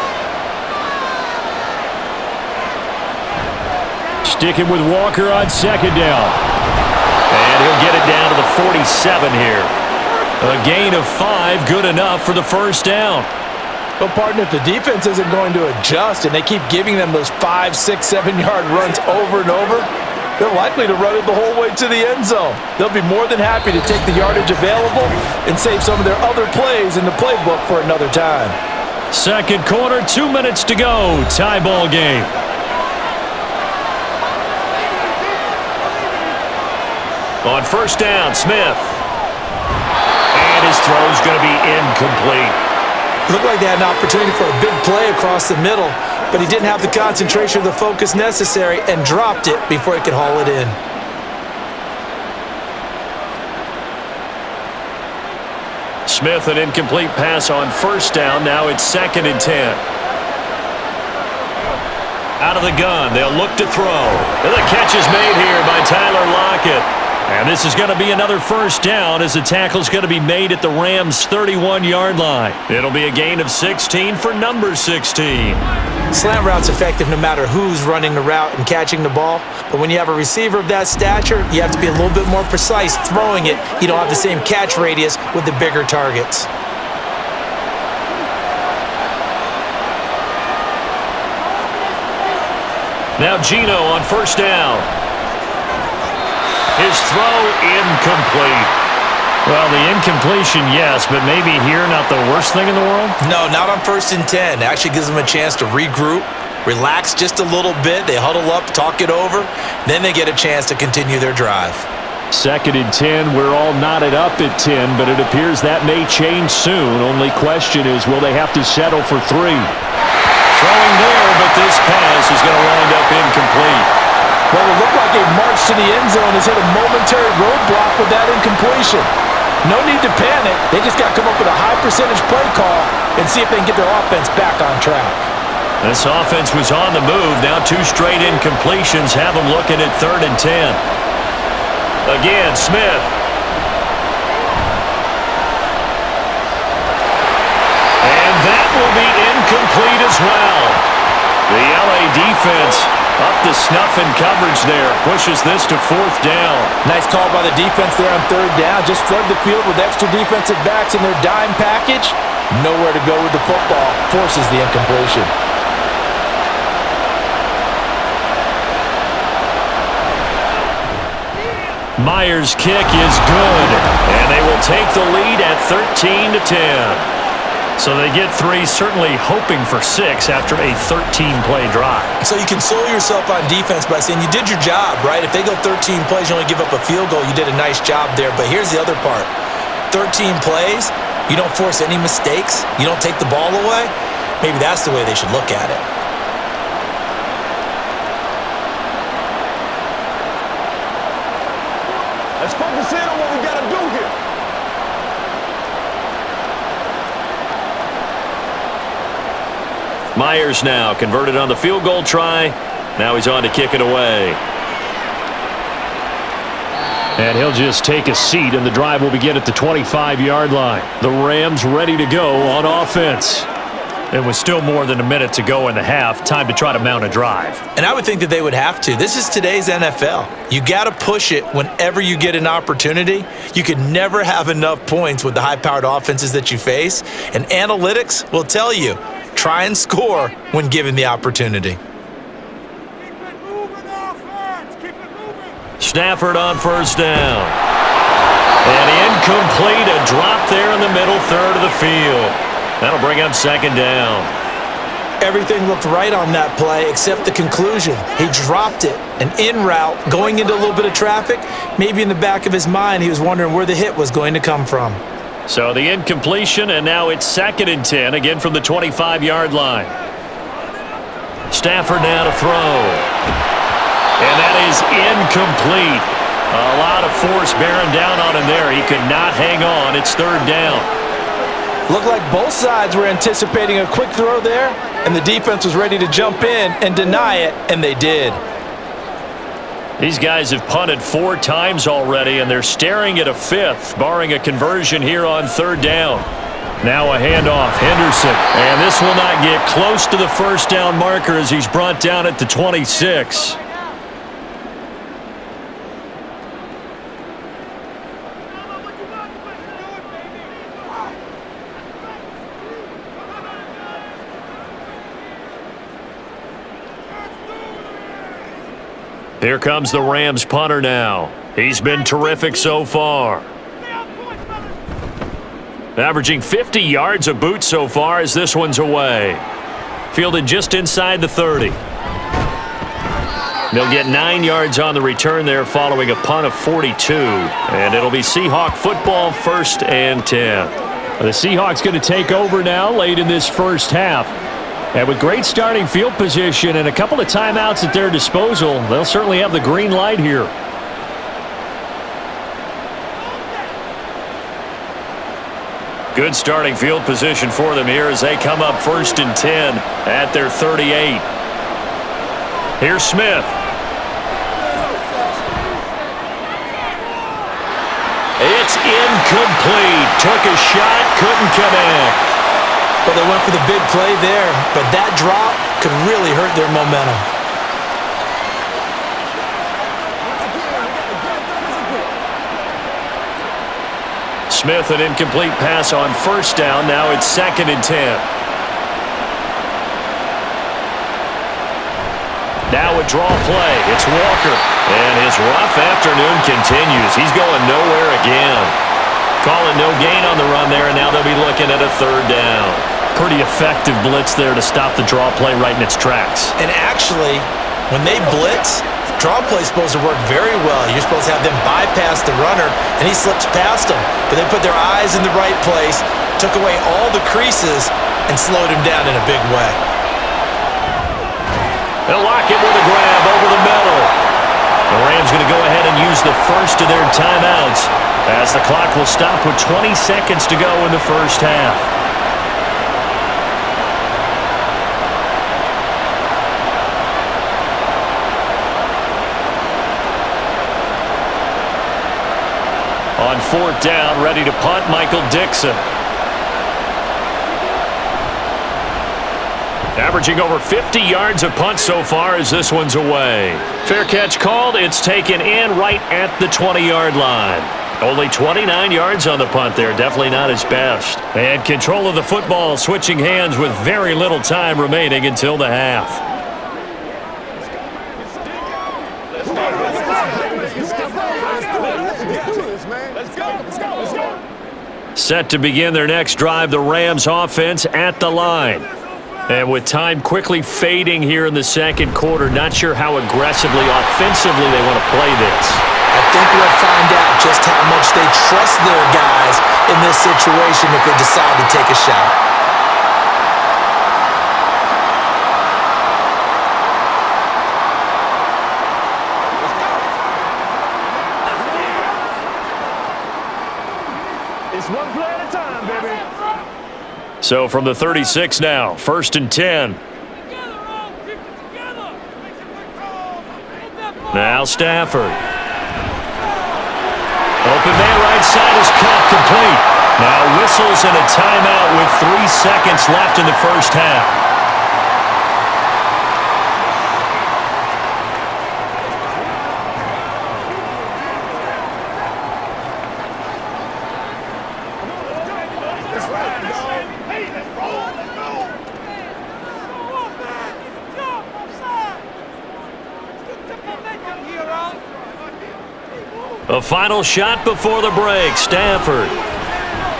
Sticking with Walker on 2nd down. And he'll get it down to the 47 here. A gain of 5, good enough for the 1st down. But, partner, if the defense isn't going to adjust and they keep giving them those 5, 6, 7-yard runs over and over, they're likely to run it the whole way to the end zone. They'll be more than happy to take the yardage available and save some of their other plays in the playbook for another time. 2nd quarter, 2 minutes to go. Tie ball game. On 1st down, Smith. And his throw's going to be incomplete. Looked like they had an opportunity for a big play across the middle, but he didn't have the concentration or the focus necessary and dropped it before he could haul it in. Smith, an incomplete pass on 1st down. Now it's 2nd and 10. Out of the gun, they'll look to throw. And the catch is made here by Tyler Lockett. And this is going to be another 1st down as the tackle's going to be made at the Rams' 31-yard line. It'll be a gain of 16 for number 16. Slant route's effective no matter who's running the route and catching the ball. But when you have a receiver of that stature, you have to be a little bit more precise throwing it. You don't have the same catch radius with the bigger targets. Now Geno on 1st down. His throw incomplete. Well, the incompletion, yes, but maybe here not the worst thing in the world? No, not on 1st and 10. It actually gives them a chance to regroup, relax just a little bit. They huddle up, talk it over. Then they get a chance to continue their drive. 2nd and 10. We're all knotted up at 10, but it appears that may change soon. Only question is, will they have to settle for 3? Throwing there, but this pass is going to wind up incomplete. Well, it looked like a march to the end zone has hit a momentary roadblock with that incompletion. No need to panic. They just got to come up with a high percentage play call and see if they can get their offense back on track. This offense was on the move. Now 2 straight incompletions have them looking at 3rd and 10. Again, Smith. And that will be incomplete as well. The LA defense up to snuff in coverage there. Pushes this to 4th down. Nice call by the defense there on 3rd down. Just flood the field with extra defensive backs in their dime package. Nowhere to go with the football. Forces the incompletion. Myers' kick is good, and they will take the lead at 13-10. So they get 3, certainly hoping for 6 after a 13-play drive. So you console yourself on defense by saying you did your job, right? If they go 13 plays, you only give up a field goal, you did a nice job there. But here's the other part. 13 plays, you don't force any mistakes, you don't take the ball away. Maybe that's the way they should look at it. Let's focus in on what we got to do here. Myers now converted on the field goal try. Now he's on to kick it away. And he'll just take a seat, and the drive will begin at the 25-yard line. The Rams ready to go on offense. It was still more than a minute to go in the half. Time to try to mount a drive. And I would think that they would have to. This is today's NFL. You got to push it whenever you get an opportunity. You could never have enough points with the high-powered offenses that you face. And analytics will tell you, try and score when given the opportunity. Stafford on 1st down. And incomplete, a drop there in the middle third of the field. That'll bring up 2nd down. Everything looked right on that play except the conclusion. He dropped it, an in route, going into a little bit of traffic. Maybe in the back of his mind, he was wondering where the hit was going to come from. So the incompletion, and now it's 2nd and 10, again from the 25-yard line. Stafford now to throw. And that is incomplete. A lot of force bearing down on him there. He could not hang on. It's 3rd down. Looked like both sides were anticipating a quick throw there, and the defense was ready to jump in and deny it, and they did. These guys have punted 4 times already, and they're staring at a 5th, barring a conversion here on 3rd down. Now a handoff, Henderson, and this will not get close to the 1st down marker as he's brought down at the 26. Here comes the Rams punter now. He's been terrific so far. Averaging 50 yards a boot so far as this one's away. Fielded just inside the 30. They'll get 9 yards on the return there following a punt of 42. And it'll be Seahawk football 1st and 10. The Seahawks going to take over now late in this first half. And with great starting field position and a couple of timeouts at their disposal, they'll certainly have the green light here. Good starting field position for them here as they come up 1st and 10 at their 38. Here's Smith. It's incomplete. Took a shot, couldn't connect. But they went for the big play there, but that drop could really hurt their momentum. Smith, an incomplete pass on 1st down. Now it's 2nd and 10. Now a draw play. It's Walker. And his rough afternoon continues. He's going nowhere again. Calling no gain on the run there, and now they'll be looking at a 3rd down. Pretty effective blitz there to stop the draw play right in its tracks. And actually, when they blitz, draw play is supposed to work very well. You're supposed to have them bypass the runner, and he slips past them. But they put their eyes in the right place, took away all the creases, and slowed him down in a big way. They'll lock it with a grab over the middle. The Rams going to go ahead and use the first of their timeouts as the clock will stop with 20 seconds to go in the first half. On fourth down, ready to punt, Michael Dixon. Averaging over 50 yards a punt so far as this one's away. Fair catch called. It's taken in right at the 20-yard line. Only 29 yards on the punt there. Definitely not his best. And control of the football switching hands with very little time remaining until the half. Set to begin their next drive, the Rams offense at the line. And with time quickly fading here in the second quarter, not sure how aggressively, offensively they want to play this. I think we'll find out just how much they trust their guys in this situation if they decide to take a shot. It's one play at a time, baby. So from the 36 now, 1st and 10. Now Stafford. Open man right side is caught complete. Now whistles and a timeout with 3 seconds left in the first half. A final shot before the break. Stafford.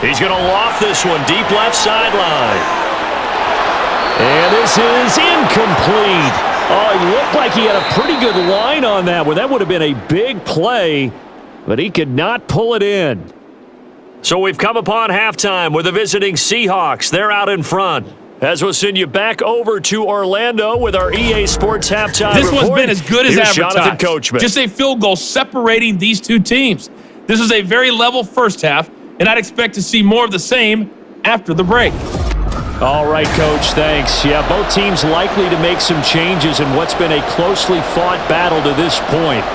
He's going to loft this one deep left sideline. And this is incomplete. Oh, it looked like he had a pretty good line on that one. That would have been a big play, but he could not pull it in. So we've come upon halftime with the visiting Seahawks. They're out in front. As we'll send you back over to Orlando with our EA Sports halftime This report. one's been as good as Here's advertised. Jonathan Coachman. Just a field goal separating these two teams. This is a very level first half, and I'd expect to see more of the same after the break. All right, Coach, thanks. Yeah, both teams likely to make some changes in what's been a closely fought battle to this point.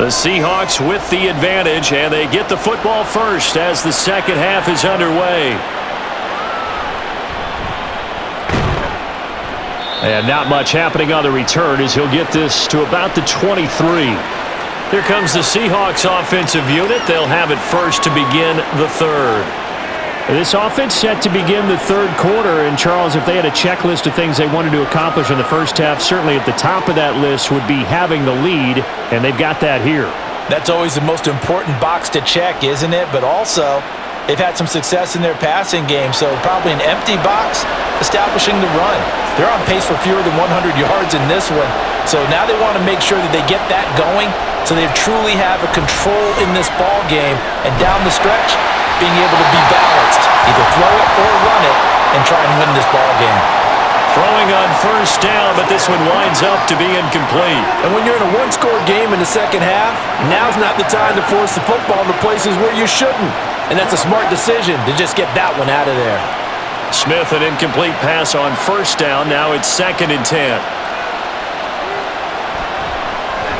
The Seahawks with the advantage, and they get the football first as the second half is underway. And not much happening on the return as he'll get this to about the 23. Here comes the Seahawks offensive unit. They'll have it first to begin the third. This offense set to begin the third quarter, and Charles, if they had a checklist of things they wanted to accomplish in the first half, certainly at the top of that list would be having the lead, and they've got that here. That's always the most important box to check, isn't it? But also, they've had some success in their passing game, so probably an empty box establishing the run. They're on pace for fewer than 100 yards in this one, so now they want to make sure that they get that going so they truly have a control in this ball game, and down the stretch, being able to be balanced, either throw it or run it, and try and win this ball game. Throwing on first down, but this one winds up to be incomplete. And when you're in a one-score game in the second half, now's not the time to force the football to places where you shouldn't. And that's a smart decision to just get that one out of there. Smith, an incomplete pass on first down. Now it's 2nd and 10.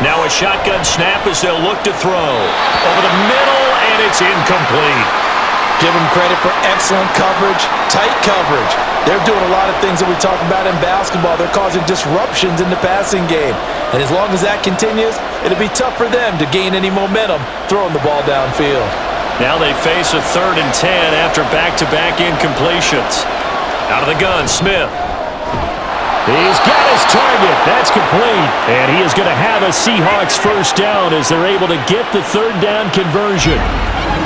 Now a shotgun snap as they'll look to throw. Over the middle, and it's incomplete. Give them credit for excellent coverage, tight coverage. They're doing a lot of things that we talk about in basketball. They're causing disruptions in the passing game. And as long as that continues, it'll be tough for them to gain any momentum throwing the ball downfield. Now they face a 3rd and 10 after back-to-back incompletions. Out of the gun, Smith. He's got his target. That's complete. And he is going to have a Seahawks first down as they're able to get the third down conversion.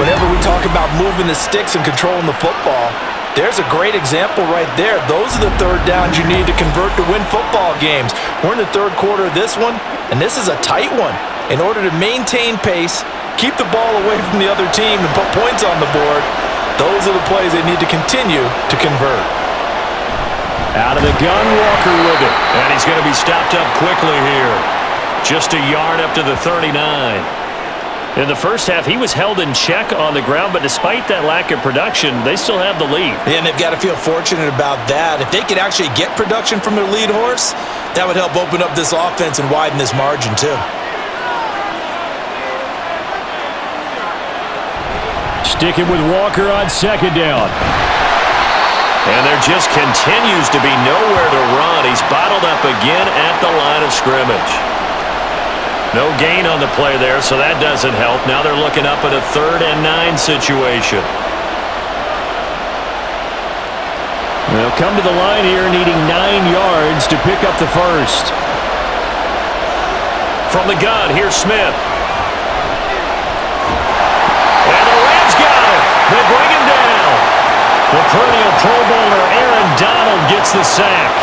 Whenever we talk about moving the sticks and controlling the football, there's a great example right there. Those are the third downs you need to convert to win football games. We're in the third quarter of this one, and this is a tight one. In order to maintain pace, keep the ball away from the other team, and put points on the board, those are the plays they need to continue to convert. Out of the gun, Walker with it. And he's going to be stopped up quickly here. Just a yard up to the 39. In the first half, he was held in check on the ground, but despite that lack of production, they still have the lead. And they've got to feel fortunate about that. If they could actually get production from their lead horse, that would help open up this offense and widen this margin too. Sticking with Walker on second down. And there just continues to be nowhere to run. He's bottled up again at the line of scrimmage. No gain on the play there, so that doesn't help. Now they're looking up at a 3rd and 9 situation. They'll come to the line here needing 9 yards to pick up the first. From the gun, here's Smith. And the Rams got him. They bring him down. The perennial Pro Bowler Aaron Donald gets the sack.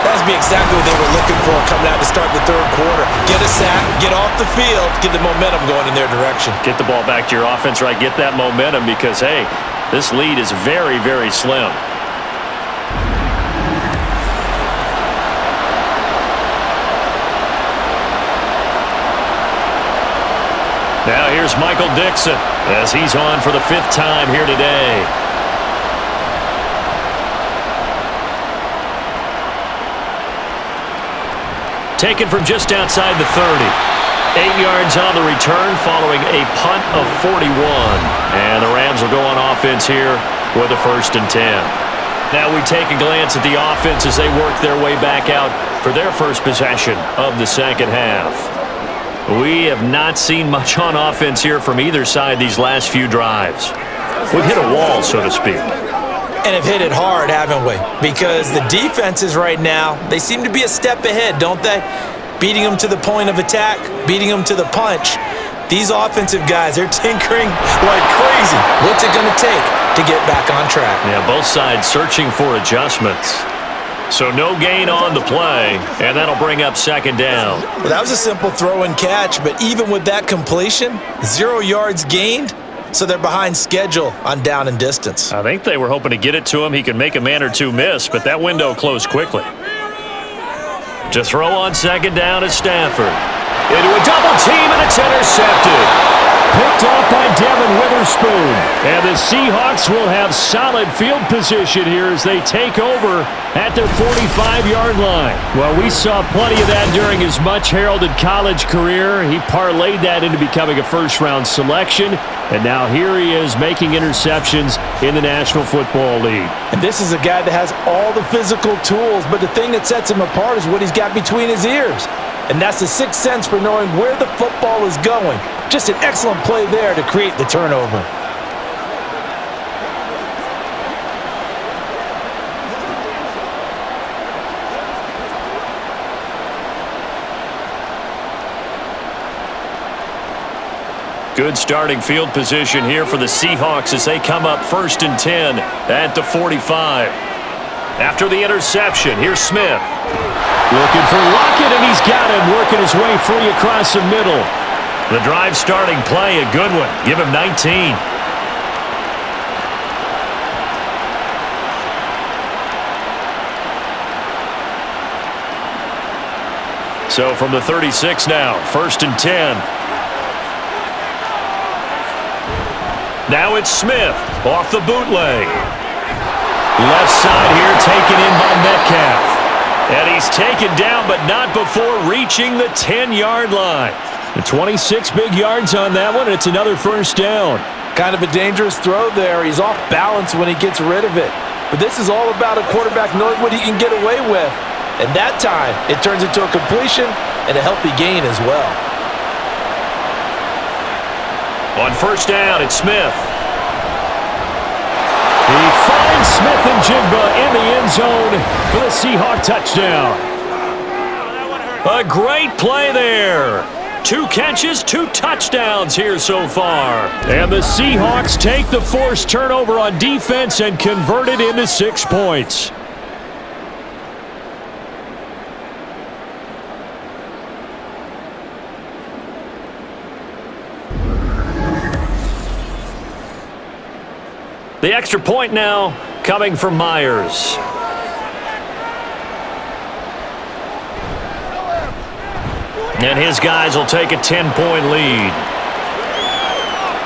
That would be exactly what they were looking for coming out to start the third quarter. Get a sack, get off the field, get the momentum going in their direction. Get the ball back to your offense, right? Get that momentum because, hey, this lead is very, very slim. Now here's Michael Dixon as he's on for the 5th time here today. Taken from just outside the 30. 8 yards on the return following a punt of 41. And the Rams will go on offense here with a 1st and 10. Now we take a glance at the offense as they work their way back out for their first possession of the second half. We have not seen much on offense here from either side these last few drives. We've hit a wall, so to speak. And have hit it hard, haven't we? Because the defenses right now, they seem to be a step ahead, don't they? Beating them to the point of attack, beating them to the punch. These offensive guys, they're tinkering like crazy. What's it going to take to get back on track? Yeah, both sides searching for adjustments. So no gain on the play, and that'll bring up second down. Well, that was a simple throw and catch, but even with that completion, 0 yards gained. So they're behind schedule on down and distance. I think they were hoping to get it to him. He could make a man or two miss, but that window closed quickly. To throw on second down is Stafford. Into a double team, and it's intercepted. Picked off by Devin Witherspoon. And the Seahawks will have solid field position here as they take over at their 45-yard line. Well, we saw plenty of that during his much-heralded college career. He parlayed that into becoming a first-round selection. And now here he is making interceptions in the National Football League. And this is a guy that has all the physical tools, but the thing that sets him apart is what he's got between his ears. And that's the sixth sense for knowing where the football is going. Just an excellent play there to create the turnover. Good starting field position here for the Seahawks as they come up 1st and 10 at the 45. After the interception, here's Smith. Looking for Lockett, and he's got him working his way free across the middle. The drive starting play, a good one. Give him 19. So from the 36 now, 1st and 10. Now it's Smith off the bootleg. Left side here taken in by Metcalf. And he's taken down, but not before reaching the 10-yard line. The 26 big yards on that one, and it's another first down. Kind of a dangerous throw there. He's off balance when he gets rid of it. But this is all about a quarterback knowing what he can get away with. And that time, it turns into a completion and a healthy gain as well. On 1st down, it's Smith. He finds Smith-Njigba in the end zone for the Seahawk touchdown. A great play there. 2 catches, 2 touchdowns here so far. And the Seahawks take the forced turnover on defense and convert it into 6 points. The extra point now coming from Myers. And his guys will take a 10-point lead.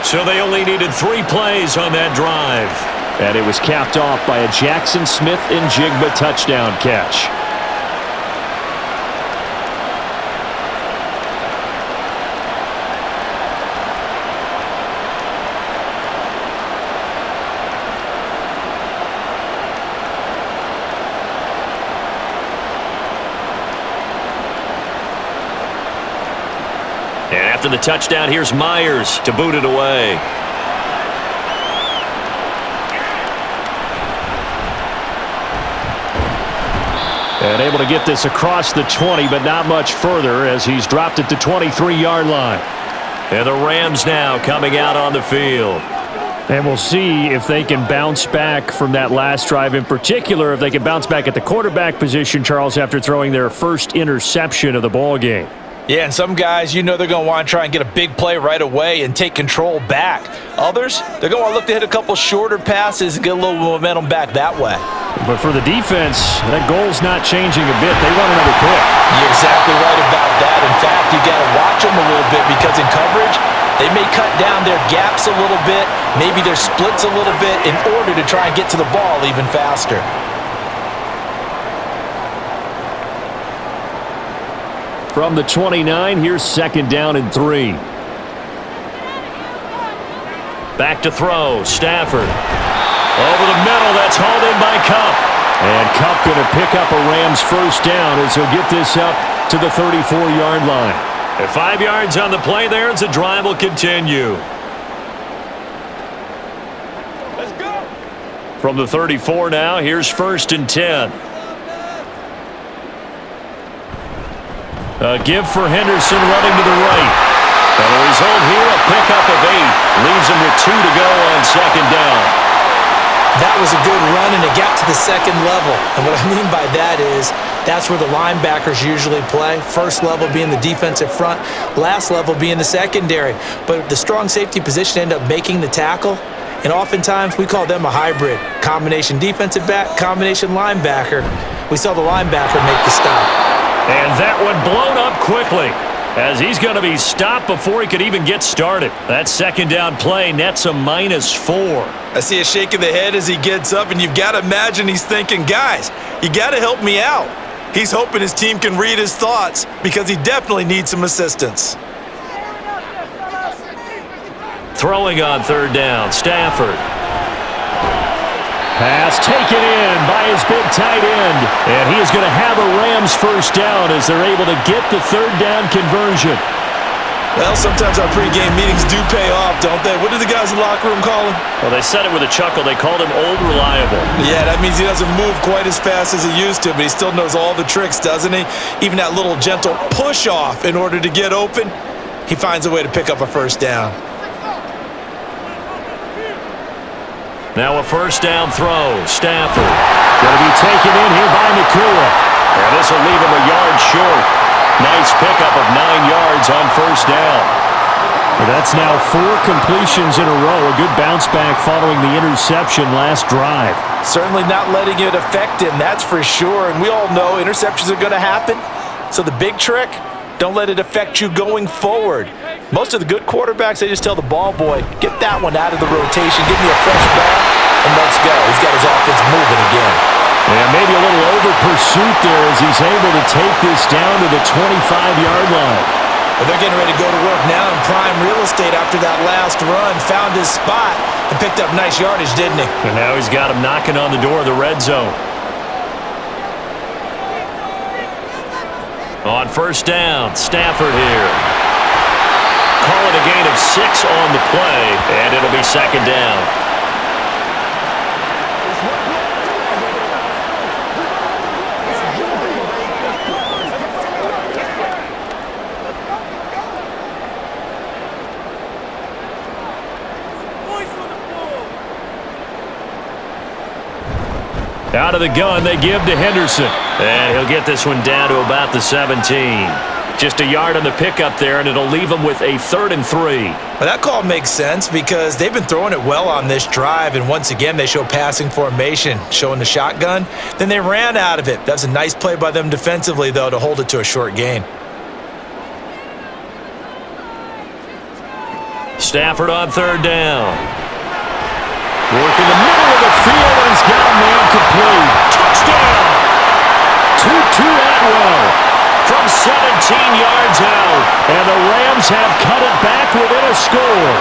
So they only needed 3 plays on that drive. And it was capped off by a Jackson Smith-Njigba touchdown catch. And after the touchdown, here's Myers to boot it away. And able to get this across the 20, but not much further as he's dropped it to 23-yard line. And the Rams now coming out on the field. And we'll see if they can bounce back from that last drive, in particular if they can bounce back at the quarterback position, Charles, after throwing their first interception of the ball game. Yeah, and some guys, they're going to want to try and get a big play right away and take control back. Others, they're going to want to look to hit a couple shorter passes and get a little momentum back that way. But for the defense, that goal's not changing a bit. They want another pick. You're exactly right about that. In fact, you got to watch them a little bit because in coverage, they may cut down their gaps a little bit, maybe their splits a little bit in order to try and get to the ball even faster. From the 29, here's 2nd down and 3. Back to throw, Stafford. Over the middle, that's hauled in by Kupp. And Kupp going to pick up a Rams first down as he'll get this up to the 34-yard line. And 5 yards on the play there as the drive will continue. Let's go. From the 34 now, here's 1st and 10. A give for Henderson running to the right. And the result here, a pickup of 8. Leaves him with 2 to go on 2nd down. That was a good run, and it got to the 2nd level. And what I mean by that is that's where the linebackers usually play. First level being the defensive front, last level being the secondary. But the strong safety position ended up making the tackle. And oftentimes we call them a hybrid. Combination defensive back, combination linebacker. We saw the linebacker make the stop. And that one blown up quickly as he's going to be stopped before he could even get started. That 2nd down play nets a -4. I see a shake of the head as he gets up, and you've got to imagine he's thinking, guys, you got to help me out. He's hoping his team can read his thoughts because he definitely needs some assistance. Throwing on 3rd down, Stafford. Pass taken in by his big tight end. And he is going to have a Rams first down as they're able to get the 3rd down conversion. Well, sometimes our pregame meetings do pay off, don't they? What do the guys in the locker room call him? Well, they said it with a chuckle. They called him Old Reliable. Yeah, that means he doesn't move quite as fast as he used to, but he still knows all the tricks, doesn't he? Even that little gentle push-off in order to get open, he finds a way to pick up a first down. Now a first down throw. Stafford going to be taken in here by Nakua. And this will leave him a yard short. Nice pickup of 9 yards on first down. Well, that's now 4 completions in a row. A good bounce back following the interception last drive. Certainly not letting it affect him, that's for sure. And we all know interceptions are going to happen. So the big trick, don't let it affect you going forward. Most of the good quarterbacks, they just tell the ball boy, get that one out of the rotation, give me a fresh ball, and let's go. He's got his offense moving again. Yeah, maybe a little over pursuit there as he's able to take this down to the 25-yard line. Well, they're getting ready to go to work now in prime real estate after that last run. Found his spot and picked up nice yardage, didn't he? And now he's got him knocking on the door of the red zone. On first down, Stafford here. Call it a gain of 6 on the play, and it'll be 2nd down. Out of the gun, they give to Henderson. And he'll get this one down to about the 17. Just a yard on the pickup there, and it'll leave them with a 3rd and 3. Well, that call makes sense because they've been throwing it well on this drive, and once again, they show passing formation, showing the shotgun. Then they ran out of it. That's a nice play by them defensively, though, to hold it to a short gain. Stafford on 3rd down. Work in the middle of the field, and he's got a man complete. Touchdown! Tutu Atwell from 17 yards out, and the Rams have cut it back within a score.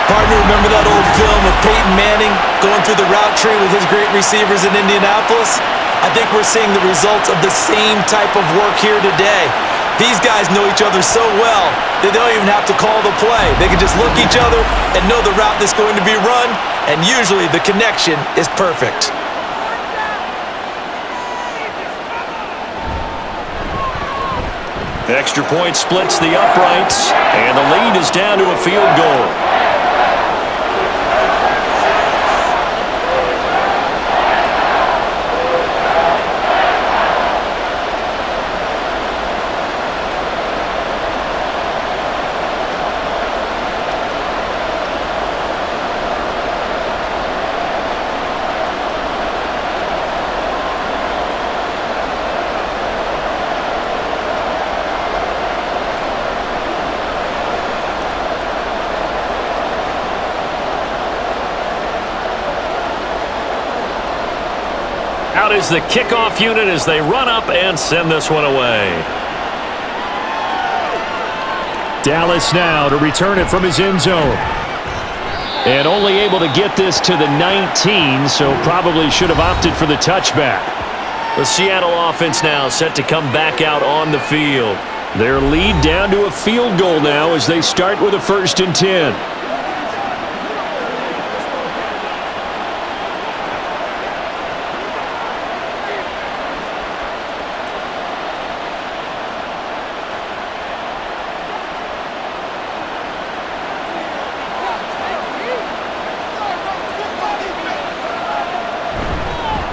Partner, remember that old film of Peyton Manning going through the route tree with his great receivers in Indianapolis? I think we're seeing the results of the same type of work here today. These guys know each other so well that they don't even have to call the play. They can just look each other and know the route that's going to be run, and usually the connection is perfect. Extra point splits the uprights, and the lead is down to a field goal. Out is the kickoff unit as they run up and send this one away. Dallas now to return it from his end zone. And only able to get this to the 19, so probably should have opted for the touchback. The Seattle offense now set to come back out on the field. Their lead down to a field goal now as they start with a 1st and 10.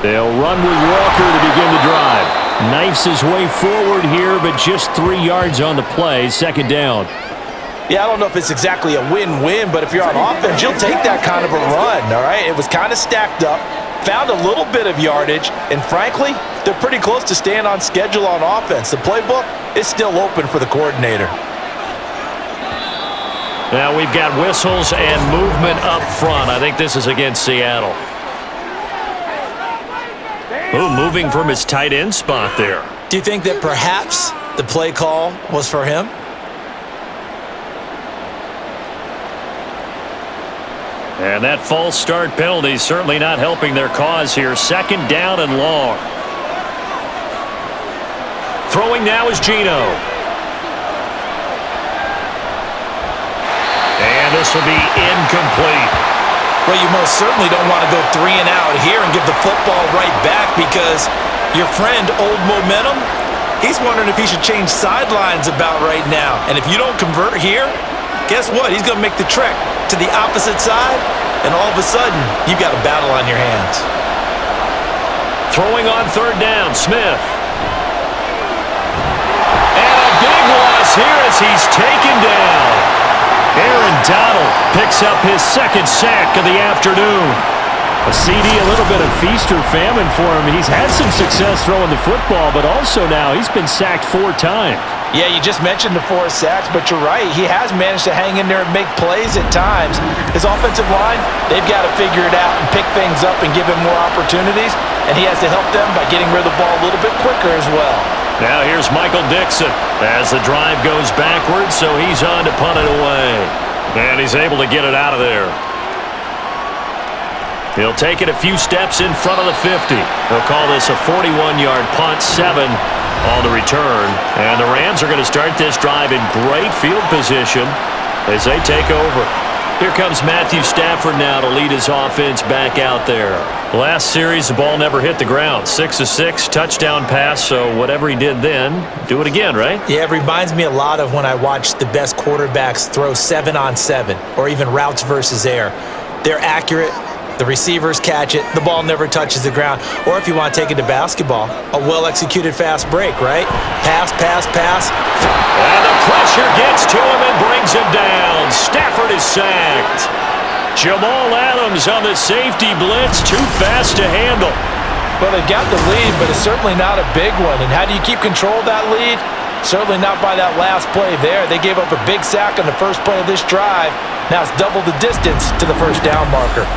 They'll run with Walker to begin the drive. Knifes his way forward here, but just 3 yards on the play. 2nd down. Yeah, I don't know if it's exactly a win-win, but if you're on offense, you'll take that kind of a run, all right? It was kind of stacked up, found a little bit of yardage, and frankly, they're pretty close to staying on schedule on offense. The playbook is still open for the coordinator. Now we've got whistles and movement up front. I think this is against Seattle. Oh, moving from his tight end spot there. Do you think that perhaps the play call was for him? And that false start penalty certainly not helping their cause here. 2nd down and long. Throwing now is Geno. And this will be incomplete. Well, you most certainly don't want to go 3 and out here and give the football right back because your friend, Old Momentum, he's wondering if he should change sidelines about right now. And if you don't convert here, guess what? He's going to make the trek to the opposite side, and all of a sudden, you've got a battle on your hands. Throwing on 3rd down, Smith. And a big loss here as he's taken down. Aaron Donald picks up his 2nd sack of the afternoon. A CD, a little bit of feast or famine for him. He's had some success throwing the football, but also now he's been sacked 4 times. Yeah, you just mentioned the 4 sacks, but you're right. He has managed to hang in there and make plays at times. His offensive line, they've got to figure it out and pick things up and give him more opportunities, and he has to help them by getting rid of the ball a little bit quicker as well. Now here's Michael Dixon as the drive goes backwards, so he's on to punt it away. And he's able to get it out of there. He'll take it a few steps in front of the 50. He'll call this a 41-yard punt, 7 on the return. And the Rams are going to start this drive in great field position as they take over. Here comes Matthew Stafford now to lead his offense back out there. Last series, the ball never hit the ground. 6 of 6, touchdown pass, so whatever he did then, do it again, right? Yeah, it reminds me a lot of when I watch the best quarterbacks throw 7-on-7 or even routes versus air. They're accurate, The receivers catch it. The ball never touches the ground. Or if you want to take it to basketball, a well-executed fast break, right? Pass, pass, pass. And the pressure gets to him and brings him down. Stafford is sacked. Jamal Adams on the safety blitz. Too fast to handle. Well, they got the lead, but it's certainly not a big one. And how do you keep control of that lead? Certainly not by that last play there. They gave up a big sack on the first play of this drive. Now it's double the distance to the first down marker.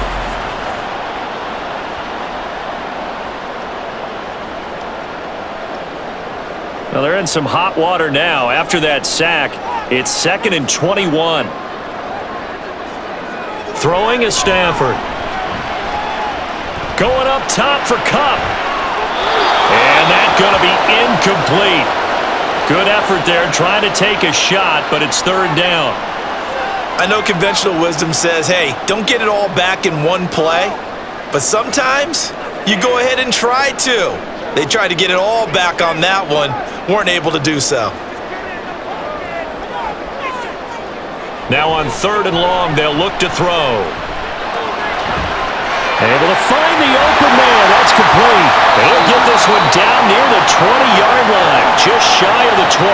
Well, they're in some hot water now. After that sack, it's 2nd and 21. Throwing is Stafford. Going up top for Kupp. And that's going to be incomplete. Good effort there trying to take a shot, but it's 3rd down. I know conventional wisdom says, hey, don't get it all back in one play. But sometimes you go ahead and try to. They tried to get it all back on that one. Weren't able to do so. Now on 3rd and long, they'll look to throw. Able to find the open man. That's complete. They'll get this one down near the 20-yard line, just shy of the 20.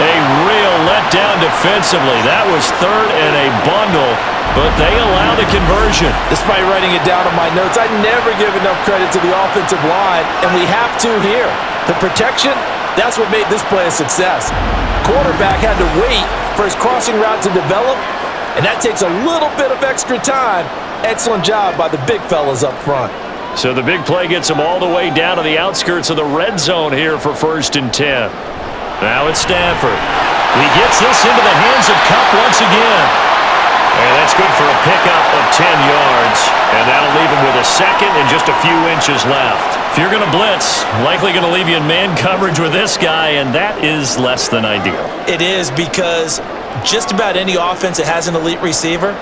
A real letdown defensively. That was 3rd and a bundle, but they allow the conversion. Despite writing it down on my notes, I never give enough credit to the offensive line, and we have to here. The protection, that's what made this play a success. Quarterback had to wait for his crossing route to develop, and that takes a little bit of extra time. Excellent job by the big fellas up front. So the big play gets them all the way down to the outskirts of the red zone here for 1st and 10. Now it's Stafford. He gets this into the hands of Kupp once again. And that's good for a pickup of 10 yards. And that'll leave him with a 2nd and just a few inches left. If you're going to blitz, likely going to leave you in man coverage with this guy, and that is less than ideal. It is, because just about any offense that has an elite receiver,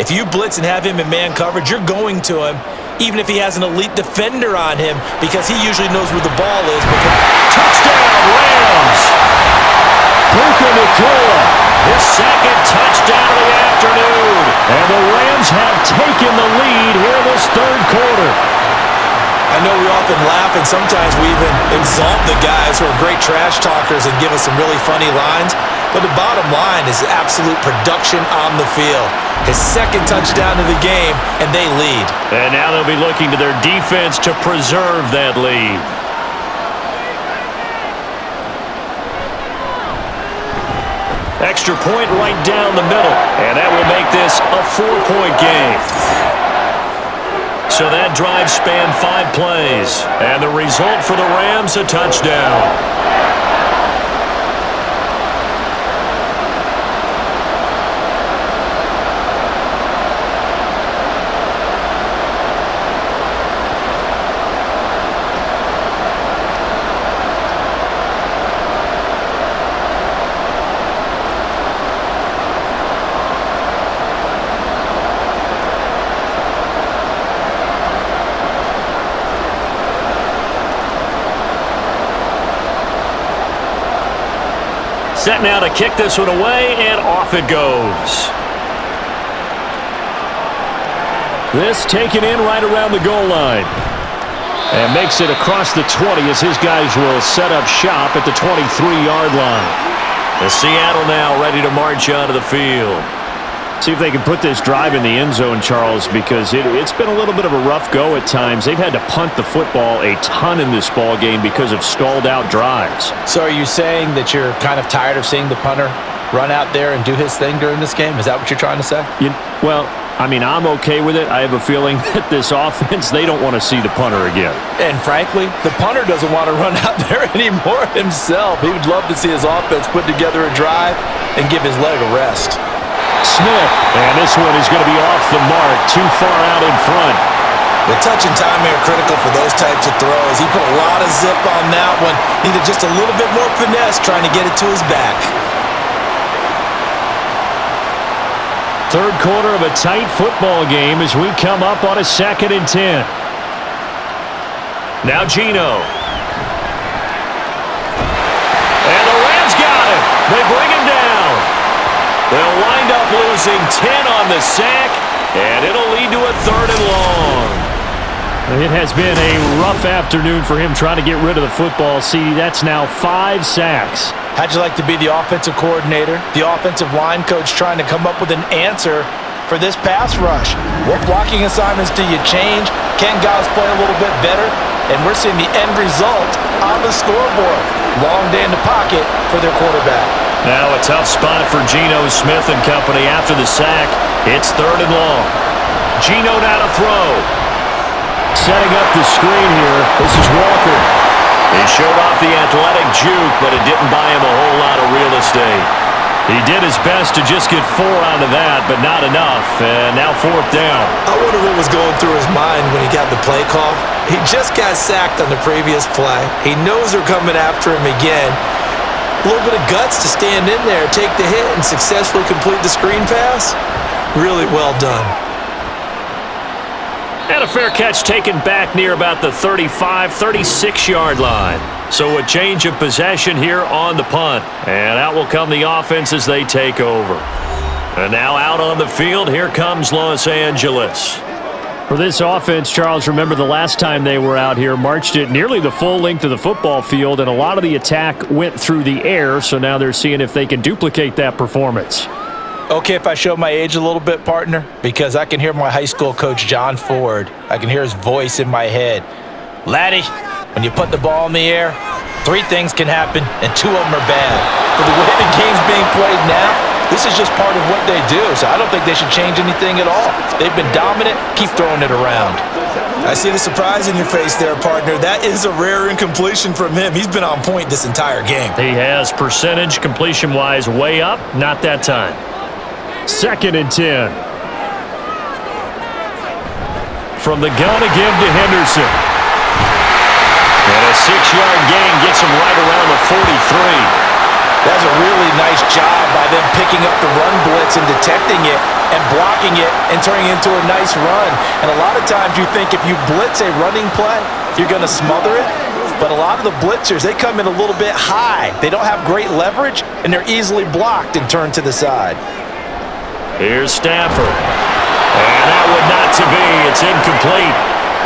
if you blitz and have him in man coverage, you're going to him, even if he has an elite defender on him, because he usually knows where the ball is. Touchdown, Rams! Puka Nacua, his 2nd touchdown of the afternoon. And the Rams have taken the lead here in this 3rd quarter. I know we often laugh, and sometimes we even exalt the guys who are great trash talkers and give us some really funny lines. But the bottom line is absolute production on the field. His 2nd touchdown of the game, and they lead. And now they'll be looking to their defense to preserve that lead. Extra point right down the middle. And that will make this a 4-point game. So that drive spanned 5 plays. And the result for the Rams, a touchdown. Set now to kick this one away, and off it goes. This taken in right around the goal line. And makes it across the 20 as his guys will set up shop at the 23-yard line. The Seattle now ready to march onto the field. See if they can put this drive in the end zone, Charles, because it's been a little bit of a rough go at times. They've had to punt the football a ton in this ball game because of stalled-out drives. So are you saying that you're kind of tired of seeing the punter run out there and do his thing during this game? Is that what you're trying to say? Well, I mean, I'm okay with it. I have a feeling that this offense, they don't want to see the punter again. And frankly, the punter doesn't want to run out there anymore himself. He would love to see his offense put together a drive and give his leg a rest. Smith, and this one is going to be off the mark, too far out in front. The touch and timing are critical for those types of throws. He put a lot of zip on that one. Needed just a little bit more finesse trying to get it to his back. Third quarter of a tight football game as we come up on a 2nd and 10. Now Geno. And the Rams got him. They bring him down. They'll wind up losing 10 on the sack, And it'll lead to a 3rd and long. It has been a rough afternoon for him trying to get rid of the football. See, that's now 5 sacks. How'd you like to be the offensive coordinator, the offensive line coach trying to come up with an answer for this pass rush? What blocking assignments do you change? Can guys play a little bit better? And we're seeing the end result on the scoreboard. Long day in the pocket for their quarterback. Now a tough spot for Geno Smith and company after the sack. It's 3rd and long. Geno now to throw. Setting up the screen here. This is Walker. He showed off the athletic juke, but it didn't buy him a whole lot of real estate. He did his best to just get 4 out of that, but not enough. And now 4th down. I wonder what was going through his mind when he got the play call. He just got sacked on the previous play. He knows they're coming after him again. A little bit of guts to stand in there, take the hit, and successfully complete the screen pass. Really well done. And a fair catch taken back near about the 35, 36-yard line. So a change of possession here on the punt. And out will come the offense as they take over. And now out on the field, here comes Los Angeles. For this offense, Charles, remember the last time they were out here, marched it nearly the full length of the football field, and a lot of the attack went through the air, so now they're seeing if they can duplicate that performance. Okay, if I show my age a little bit, partner, because I can hear my high school coach, John Ford. I can hear his voice in my head. Laddie, when you put the ball in the air, 3 things can happen, and 2 of them are bad. For the way the game's being played now, this is just part of what they do, so I don't think they should change anything at all. They've been dominant. Keep throwing it around. I see the surprise in your face there, partner. That is a rare incompletion from him. He's been on point this entire game. He has percentage completion-wise way up, not that time. 2nd and 10. From the gun again to Henderson. And a 6-yard gain gets him right around the 43. That's a really nice job by them picking up the run blitz and detecting it and blocking it and turning it into a nice run. And a lot of times you think if you blitz a running play, you're going to smother it. But a lot of the blitzers, they come in a little bit high. They don't have great leverage, and they're easily blocked and turned to the side. Here's Stafford. And that would not to be. It's incomplete.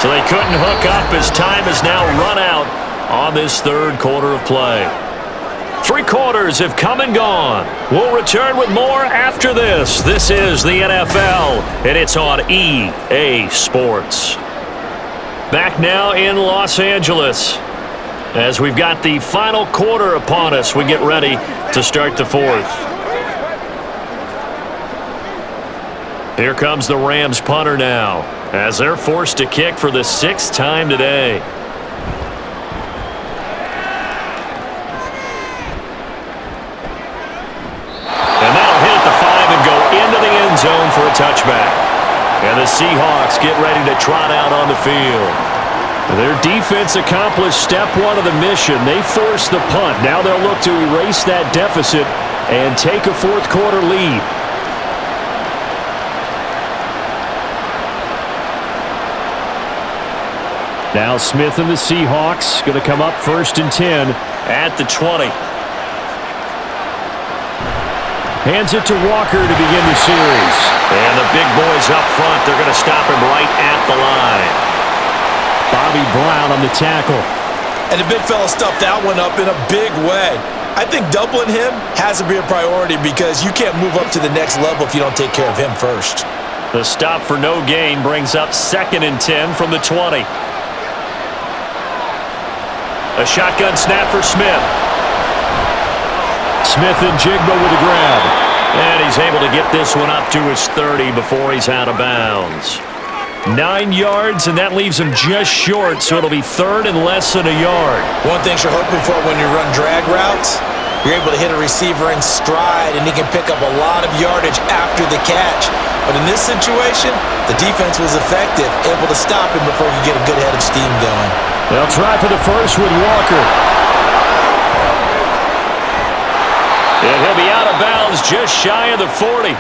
So they couldn't hook up as time has now run out on this 3rd quarter of play. 3 quarters have come and gone. We'll return with more after this. This is the NFL, and it's on EA Sports. Back now in Los Angeles. As we've got the final quarter upon us, we get ready to start the 4th. Here comes the Rams punter now, as they're forced to kick for the 6th time today. And that'll hit at the 5 and go into the end zone for a touchback. And the Seahawks get ready to trot out on the field. Their defense accomplished step 1 of the mission. They forced the punt. Now they'll look to erase that deficit and take a 4th quarter lead. Now Smith and the Seahawks going to come up 1st and 10 at the 20. Hands it to Walker to begin the series. And the big boys up front, they're going to stop him right at the line. Bobby Brown on the tackle. And the big fella stuffed that one up in a big way. I think doubling him has to be a priority because you can't move up to the next level if you don't take care of him first. The stop for no gain brings up 2nd and 10 from the 20. A shotgun snap for Smith. Smith and Jigba with a grab. And he's able to get this one up to his 30 before he's out of bounds. 9 yards, and that leaves him just short, so it'll be 3rd and less than a yard. One thing you're hoping for when you run drag routes, you're able to hit a receiver in stride, and he can pick up a lot of yardage after the catch. But in this situation, the defense was effective, able to stop him before you get a good head of steam going. They'll try for the first with Walker. And he'll be out of bounds just shy of the 40.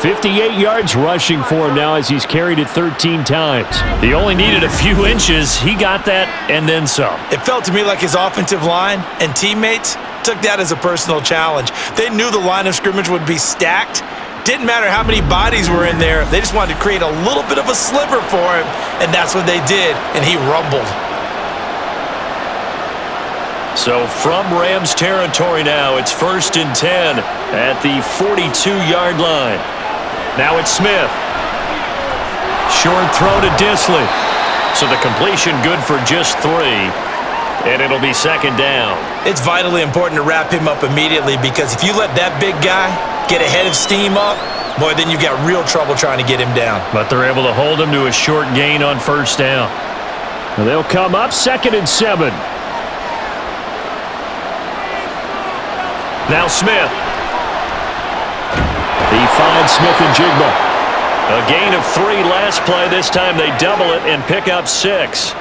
58 yards rushing for him now as he's carried it 13 times. He only needed a few inches. He got that and then some. It felt to me like his offensive line and teammates took that as a personal challenge. They knew the line of scrimmage would be stacked. didn't matter how many bodies were in there. They just wanted to create a little bit of a sliver for him, and that's what they did, and he rumbled. So from Rams territory now, it's 1st and 10 at the 42-yard line. Now it's Smith. Short throw to Disley. So the completion good for just 3, and it'll be 2nd down. It's vitally important to wrap him up immediately because if you let that big guy get a head of steam up, boy, then you've got real trouble trying to get him down. But they're able to hold him to a short gain on 1st down. And they'll come up 2nd and 7. Now Smith. He finds Smith and Jigba. A gain of 3 last play. This time they double it and pick up 6.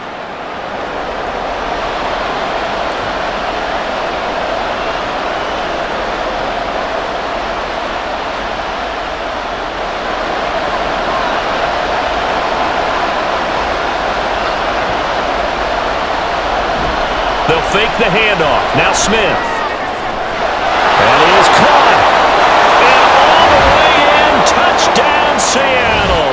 They'll fake the handoff. Now Smith. And he is caught. And all the way in. Touchdown, Seattle.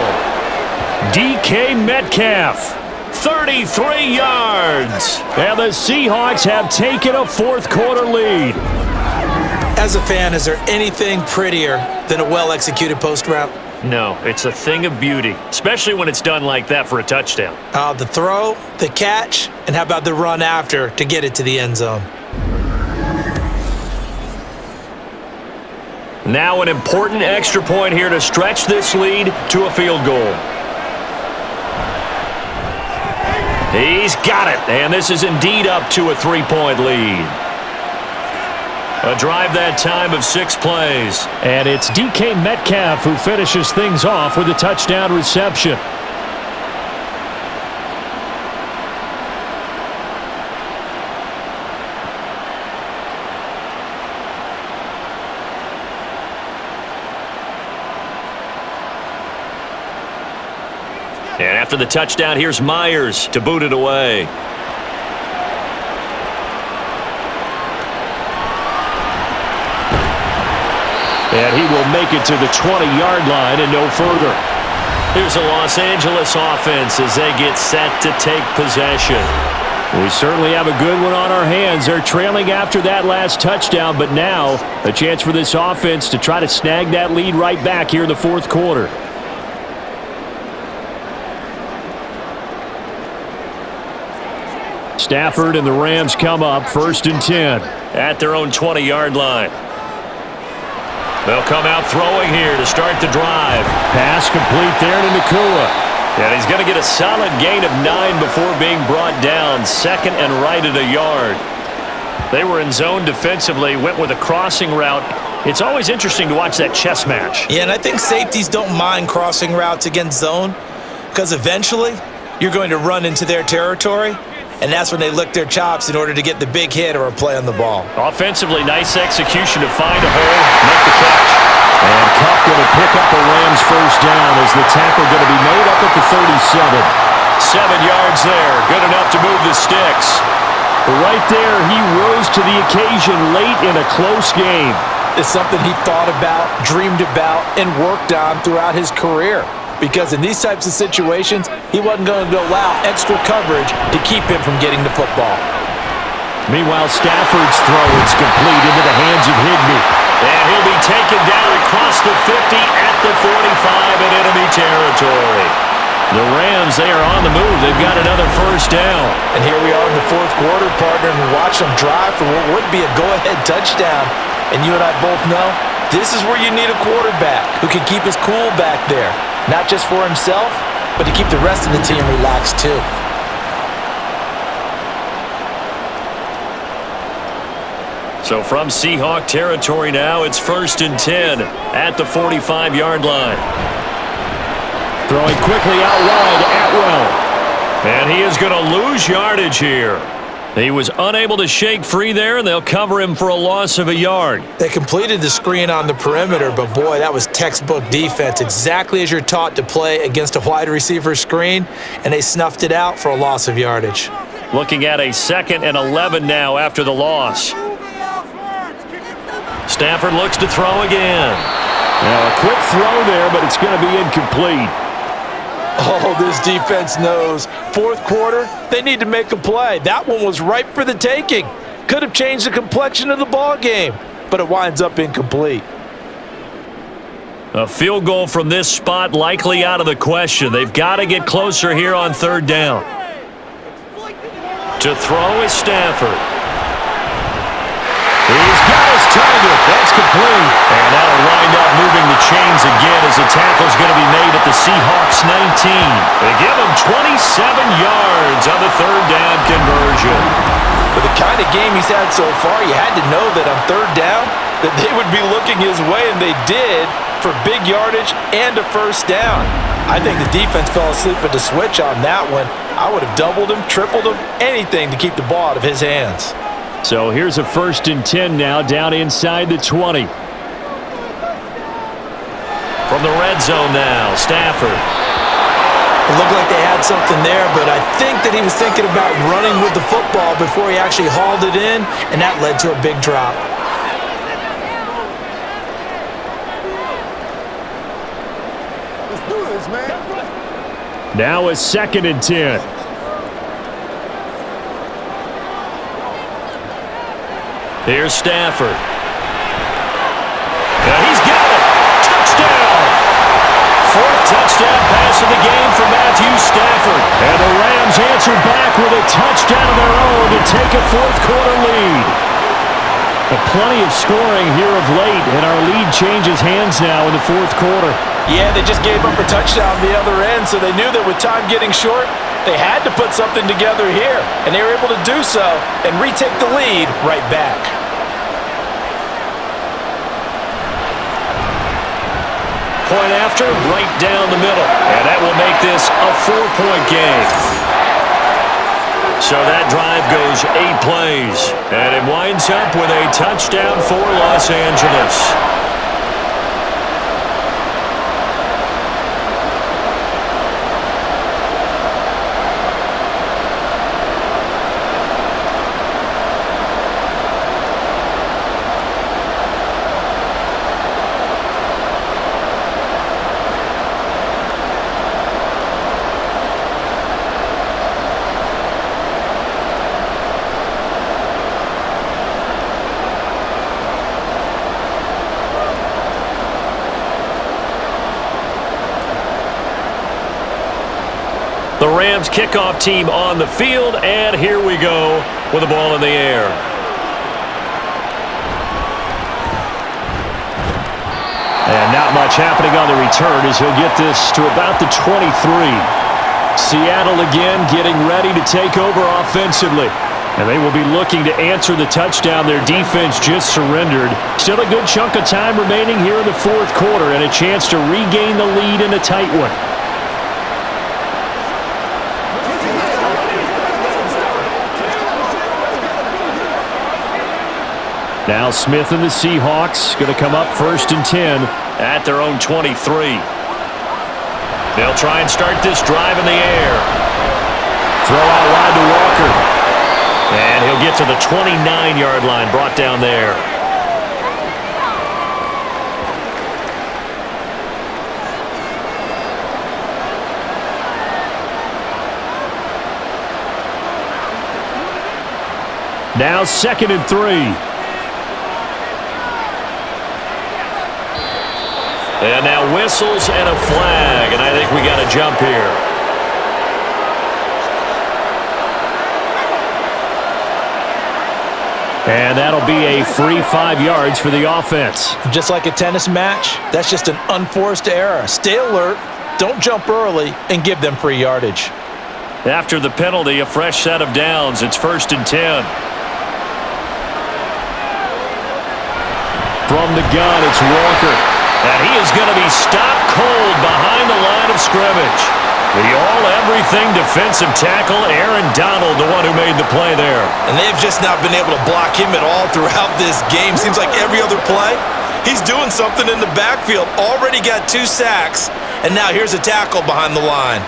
DK Metcalf, 33 yards. And the Seahawks have taken a 4th quarter lead. As a fan, is there anything prettier than a well-executed post route? No, it's a thing of beauty, especially when it's done like that for a touchdown. The throw, the catch, and how about the run after to get it to the end zone? Now an important extra point here to stretch this lead to a field goal. He's got it, and this is indeed up to a 3-point lead. A drive that time of 6 plays. And it's DK Metcalf who finishes things off with a touchdown reception. And after the touchdown, here's Myers to boot it away. And he will make it to the 20-yard line and no further. Here's the Los Angeles offense as they get set to take possession. We certainly have a good one on our hands. They're trailing after that last touchdown, but now a chance for this offense to try to snag that lead right back here in the 4th quarter. Stafford and the Rams come up 1st and 10. At their own 20-yard line. They'll come out throwing here to start the drive. Pass complete there to Nakua. And he's going to get a solid gain of 9 before being brought down. 2nd and right at a yard. They were in zone defensively, went with a crossing route. It's always interesting to watch that chess match. Yeah, and I think safeties don't mind crossing routes against zone because eventually you're going to run into their territory. And that's when they lick their chops in order to get the big hit or a play on the ball. Offensively, nice execution to find a hole, make the catch. And Kupp going to pick up a Rams 1st down as the tackle going to be made up at the 37. 7 yards there, good enough to move the sticks. Right there, he rose to the occasion late in a close game. It's something he thought about, dreamed about, and worked on throughout his career. Because in these types of situations, he wasn't going to allow extra coverage to keep him from getting the football. Meanwhile, Stafford's throw is complete into the hands of Higbee. And he'll be taken down across the 50 at the 45 in enemy territory. The Rams, they are on the move. They've got another 1st down. And here we are in the 4th quarter, partner, and watch them drive for what would be a go-ahead touchdown. And you and I both know this is where you need a quarterback who can keep his cool back there. Not just for himself, but to keep the rest of the team relaxed too. So from Seahawk territory now, it's 1st and 10 at the 45-yard line. Throwing quickly out wide, Atwell. And he is going to lose yardage here. He was unable to shake free there, and they'll cover him for a loss of a yard. They completed the screen on the perimeter, but boy, that was textbook defense, exactly as you're taught to play against a wide receiver screen, and they snuffed it out for a loss of yardage. Looking at a 2nd and 11 now after the loss. Stafford looks to throw again. Now a quick throw there, but it's going to be incomplete. Oh, this defense knows. Fourth quarter, they need to make a play. That one was ripe for the taking. Could have changed the complexion of the ball game, but it winds up incomplete. A field goal from this spot likely out of the question. They've got to get closer here on third down. To throw is Stafford. He's got his target. That's complete. And that'll wind up moving the chains again as the tackle's going to be made at the Seahawks 19. They give him 27 yards on the third down conversion. With the kind of game he's had so far, you had to know that on third down that they would be looking his way, and they did, for big yardage and a first down. I think the defense fell asleep at the switch on that one. I would have doubled him, tripled him, anything to keep the ball out of his hands. So here's a 1st and 10 now, down inside the 20. From the red zone now, Stafford. It looked like they had something there, but I think that he was thinking about running with the football before he actually hauled it in, and that led to a big drop. Let's do this, man. Now a 2nd and 10. Here's Stafford. And he's got it. Touchdown. 4th touchdown pass of the game for Matthew Stafford. And the Rams answer back with a touchdown of their own to take a 4th quarter lead. But plenty of scoring here of late, and our lead changes hands now in the 4th quarter. Yeah, they just gave up a touchdown on the other end, so they knew that with time getting short, they had to put something together here, and they were able to do so and retake the lead right back. Point after, right down the middle, and that will make this a 4-point game. So that drive goes 8 plays, and it winds up with a touchdown for Los Angeles. The Rams kickoff team on the field, and here we go with the ball in the air. And not much happening on the return as he'll get this to about the 23. Seattle again getting ready to take over offensively. And they will be looking to answer the touchdown their defense just surrendered. Still a good chunk of time remaining here in the 4th quarter and a chance to regain the lead in a tight one. Now Smith and the Seahawks going to come up 1st and 10 at their own 23. They'll try and start this drive in the air. Throw out wide to Walker. And he'll get to the 29-yard line, brought down there. Now 2nd and 3. And now whistles and a flag, and I think we got a jump here. And that'll be a free 5 yards for the offense. Just like a tennis match, that's just an unforced error. Stay alert, don't jump early, and give them free yardage. After the penalty, a fresh set of downs. It's 1st and 10. From the gun, it's Walker. And he is going to be stopped cold behind the line of scrimmage. The all-everything defensive tackle, Aaron Donald, the one who made the play there. And they've just not been able to block him at all throughout this game. Seems like every other play, he's doing something in the backfield. Already got 2 sacks, and now here's a tackle behind the line.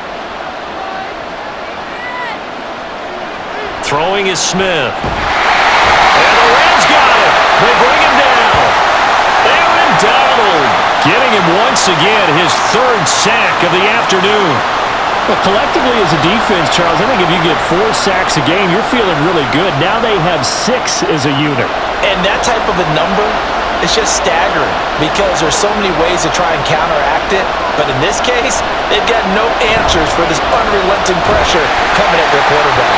Throwing is Smith. And the Rams got it. They bring him down. Aaron Donald getting once again, his third sack of the afternoon. Well, collectively as a defense, Charles, I think if you get 4 sacks a game, you're feeling really good. Now they have 6 as a unit. And that type of a number is just staggering because there's so many ways to try and counteract it. But in this case, they've got no answers for this unrelenting pressure coming at their quarterback.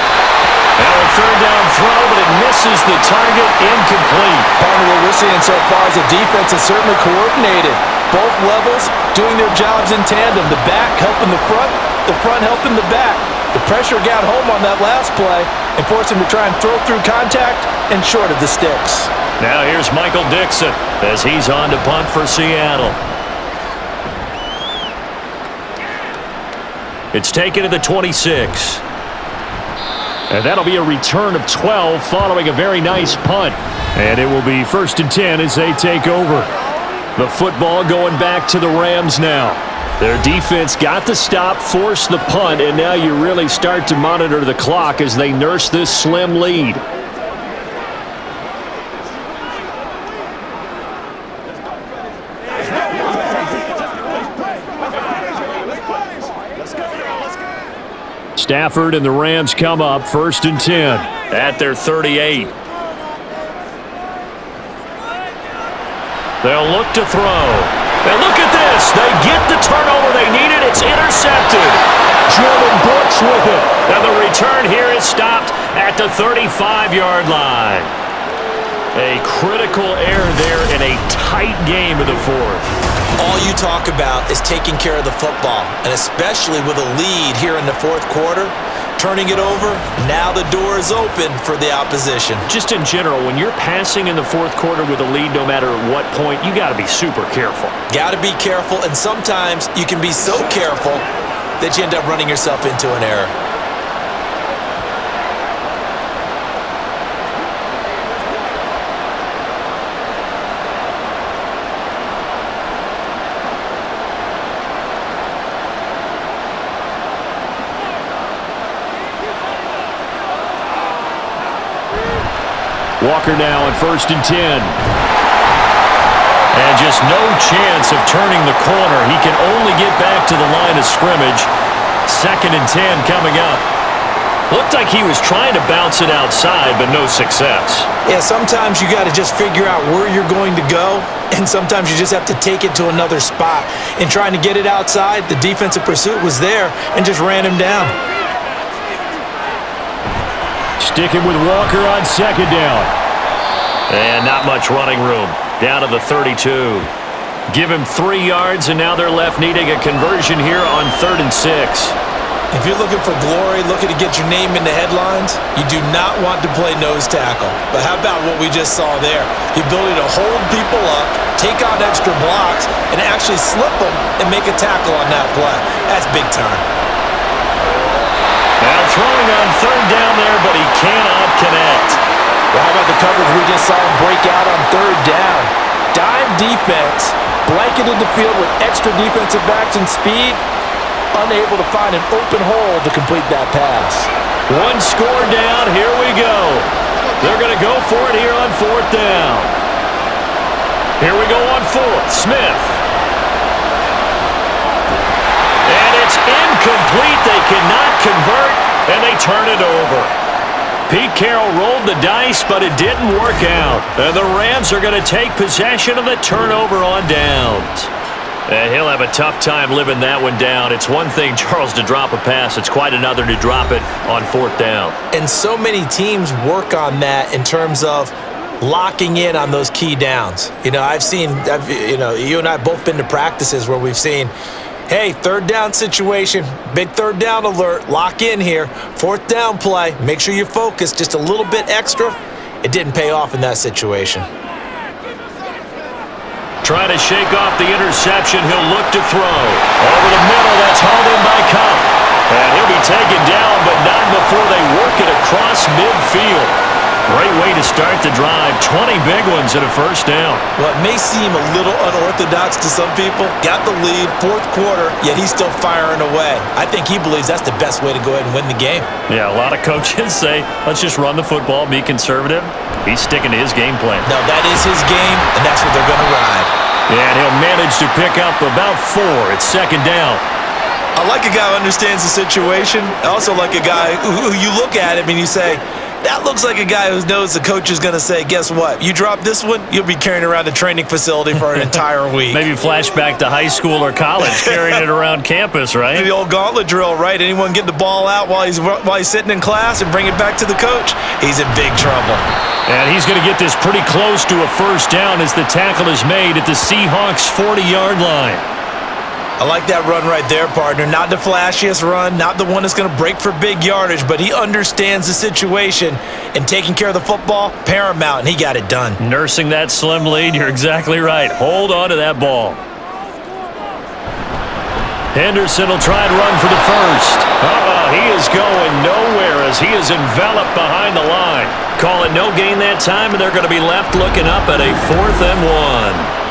Now a third down throw, but it misses the target, incomplete. Part of what we're seeing so far is the defense is certainly coordinated. Both levels doing their jobs in tandem. The back helping the front helping the back. The pressure got home on that last play and forced him to try and throw through contact and short of the sticks. Now here's Michael Dixon as he's on to punt for Seattle. It's taken to the 26. And that'll be a return of 12 following a very nice punt. And it will be 1st and 10 as they take over. The football going back to the Rams now. Their defense got the stop, forced the punt, and now you really start to monitor the clock as they nurse this slim lead. Stafford and the Rams come up 1st and 10 at their 38. They'll look to throw. And look at this. They get the turnover they needed. It's intercepted. Jordan Brooks with it. And the return here is stopped at the 35-yard line. A critical error there in a tight game of the 4th. All you talk about is taking care of the football, and especially with a lead here in the 4th quarter, turning it over, now the door is open for the opposition. Just in general, when you're passing in the 4th quarter with a lead, no matter what point, you got to be super careful. Got to be careful, and sometimes you can be so careful that you end up running yourself into an error. Walker now at 1st and 10. And just no chance of turning the corner. He can only get back to the line of scrimmage. 2nd and 10 coming up. Looked like he was trying to bounce it outside, but no success. Yeah, sometimes you got to just figure out where you're going to go, and sometimes you just have to take it to another spot. In trying to get it outside, the defensive pursuit was there and just ran him down. Sticking with Walker on 2nd down. And not much running room. Down to the 32. Give him 3 yards, and now they're left needing a conversion here on 3rd and 6. If you're looking for glory, looking to get your name in the headlines, you do not want to play nose tackle. But how about what we just saw there? The ability to hold people up, take out extra blocks, and actually slip them and make a tackle on that play. That's big time. Now throwing on 3rd down there, but he cannot connect. Well, how about the coverage we just saw him break out on 3rd down? Dime defense, blanketed the field with extra defensive backs and speed, unable to find an open hole to complete that pass. 1 score down, here we go. They're going to go for it here on 4th down. Here we go on 4th, Smith. And it's incomplete. They cannot convert, and they turn it over. Pete Carroll rolled the dice, but it didn't work out. And the Rams are going to take possession of the turnover on downs. And he'll have a tough time living that one down. It's one thing, Charles, to drop a pass. It's quite another to drop it on 4th down. And so many teams work on that in terms of locking in on those key downs. You know, you and I both been to practices where we've seen, hey, 3rd down situation, big 3rd down alert, lock in here, 4th down play, make sure you focus just a little bit extra. It didn't pay off in that situation. Trying to shake off the interception, he'll look to throw. Over the middle, that's hauled in by Cup. And he'll be taken down, but not before they work it across midfield. Great way to start the drive. 20 big ones and a 1st down. Well, it may seem a little unorthodox to some people. Got the lead, 4th quarter, yet he's still firing away. I think he believes that's the best way to go ahead and win the game. Yeah, a lot of coaches say, let's just run the football, be conservative. He's sticking to his game plan. No, that is his game, and that's what they're going to ride. And he'll manage to pick up about 4. It's second down. I like a guy who understands the situation. I also like a guy who you look at him and you say, that looks like a guy who knows the coach is going to say, guess what? You drop this one, you'll be carrying around the training facility for an entire week. Maybe flashback to high school or college, carrying it around campus, right? The old gauntlet drill, right? Anyone get the ball out while he's sitting in class and bring it back to the coach? He's in big trouble. And he's going to get this pretty close to a first down as the tackle is made at the Seahawks' 40-yard line. I like that run right there, partner. Not the flashiest run, not the one that's going to break for big yardage, but he understands the situation, and taking care of the football, paramount, and he got it done. Nursing that slim lead, you're exactly right. Hold on to that ball. Henderson will try and run for the first. He is going nowhere as he is enveloped behind the line. Call it no gain that time, and they're going to be left looking up at a 4th and 1.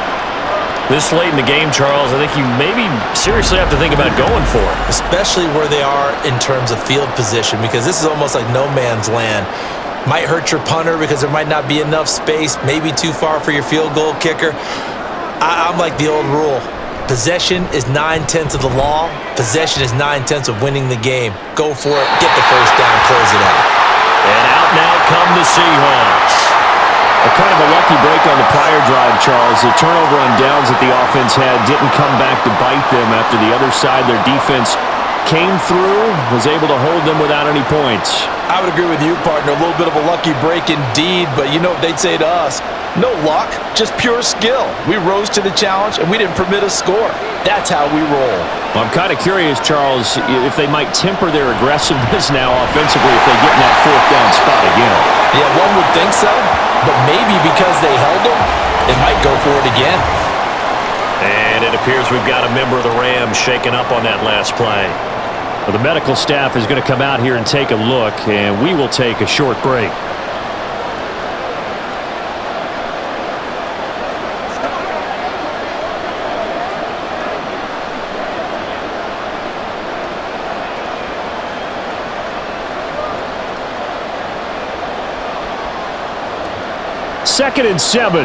This late in the game, Charles, I think you maybe seriously have to think about going for it. Especially where they are in terms of field position, because this is almost like no man's land. Might hurt your punter because there might not be enough space, maybe too far for your field goal kicker. I'm like the old rule. Possession is 9/10 of the law. Possession is 9/10 of winning the game. Go for it, get the first down, close it out. And out now come the Seahawks. A kind of a lucky break on the prior drive, Charles. The turnover on downs that the offense had didn't come back to bite them after the other side. Their defense came through, was able to hold them without any points. I would agree with you, partner. A little bit of a lucky break indeed, but you know what they'd say to us? No luck, just pure skill. We rose to the challenge, and we didn't permit a score. That's how we roll. Well, I'm kind of curious, Charles, if they might temper their aggressiveness now offensively if they get in that 4th down spot again. Yeah, one would think so, but maybe because they held them, they might go for it again. And it appears we've got a member of the Rams shaking up on that last play. Well, the medical staff is going to come out here and take a look, and we will take a short break. Second and 7.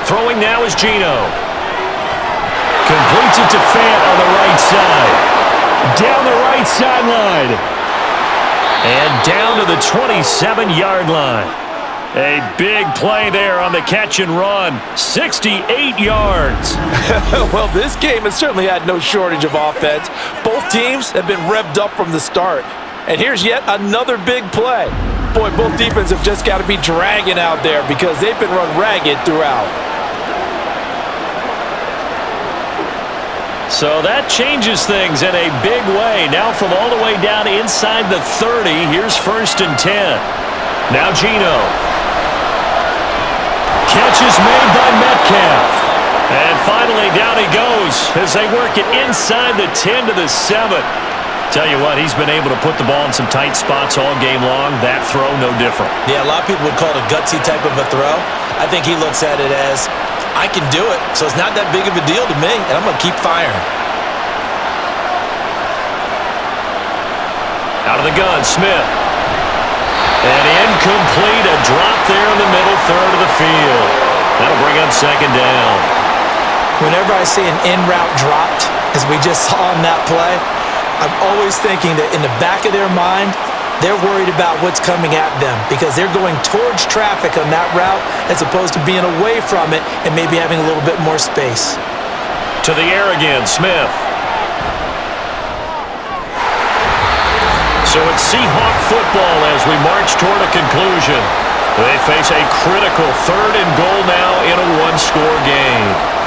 Throwing now is Geno. Completes it to Fant on the right side. Down the right sideline. And down to the 27-yard line. A big play there on the catch and run. 68 yards. Well, this game has certainly had no shortage of offense. Both teams have been revved up from the start. And here's yet another big play. Boy, both defenses have just got to be dragging out there because they've been run ragged throughout. So that changes things in a big way. Now from all the way down inside the 30, here's 1st and 10. Now Geno. Catch is made by Metcalf. And finally down he goes as they work it inside the 10 to the 7. Tell you what, he's been able to put the ball in some tight spots all game long. That throw, no different. Yeah, a lot of people would call it a gutsy type of a throw. I think he looks at it as, I can do it, so it's not that big of a deal to me, and I'm going to keep firing. Out of the gun, Smith. And incomplete, a drop there in the middle third of the field. That'll bring up second down. Whenever I see an in-route dropped, as we just saw on that play, I'm always thinking that in the back of their mind, they're worried about what's coming at them because they're going towards traffic on that route as opposed to being away from it and maybe having a little bit more space. To the air again, Smith. So it's Seahawk football as we march toward a conclusion. They face a critical 3rd and goal now in a one-score game.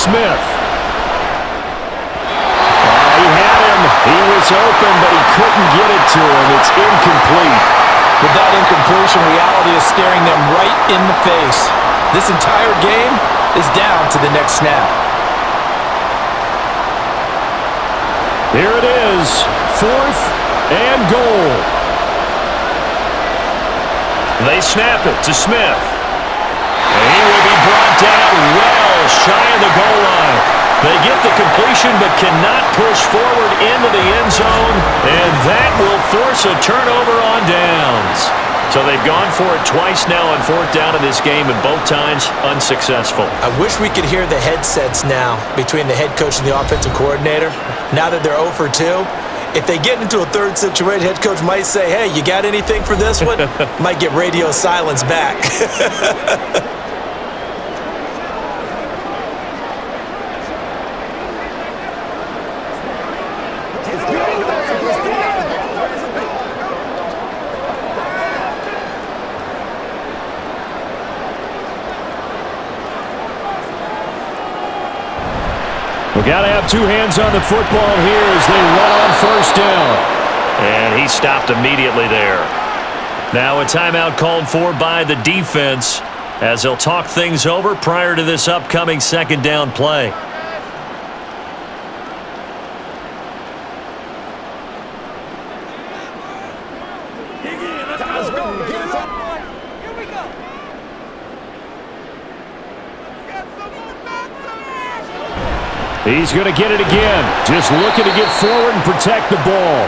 Smith. He had him. He was open, but he couldn't get it to him. It's incomplete. With that incompletion, reality is staring them right in the face. This entire game is down to the next snap. Here it is, 4th and goal. They snap it to Smith. And he will be brought down well shy of the goal line. They get the completion but cannot push forward into the end zone, and that will force a turnover on downs. So they've gone for it twice now on fourth down in this game, and both times unsuccessful. I wish we could hear the headsets now between the head coach and the offensive coordinator. Now that they're 0 for 2, if they get into a third situation, head coach might say, hey, you got anything for this one? Might get radio silence back. We got to have two hands on the football here as they run on first down. And he stopped immediately there. Now a timeout called for by the defense as they'll talk things over prior to this upcoming second down play. He's going to get it again. Just looking to get forward and protect the ball.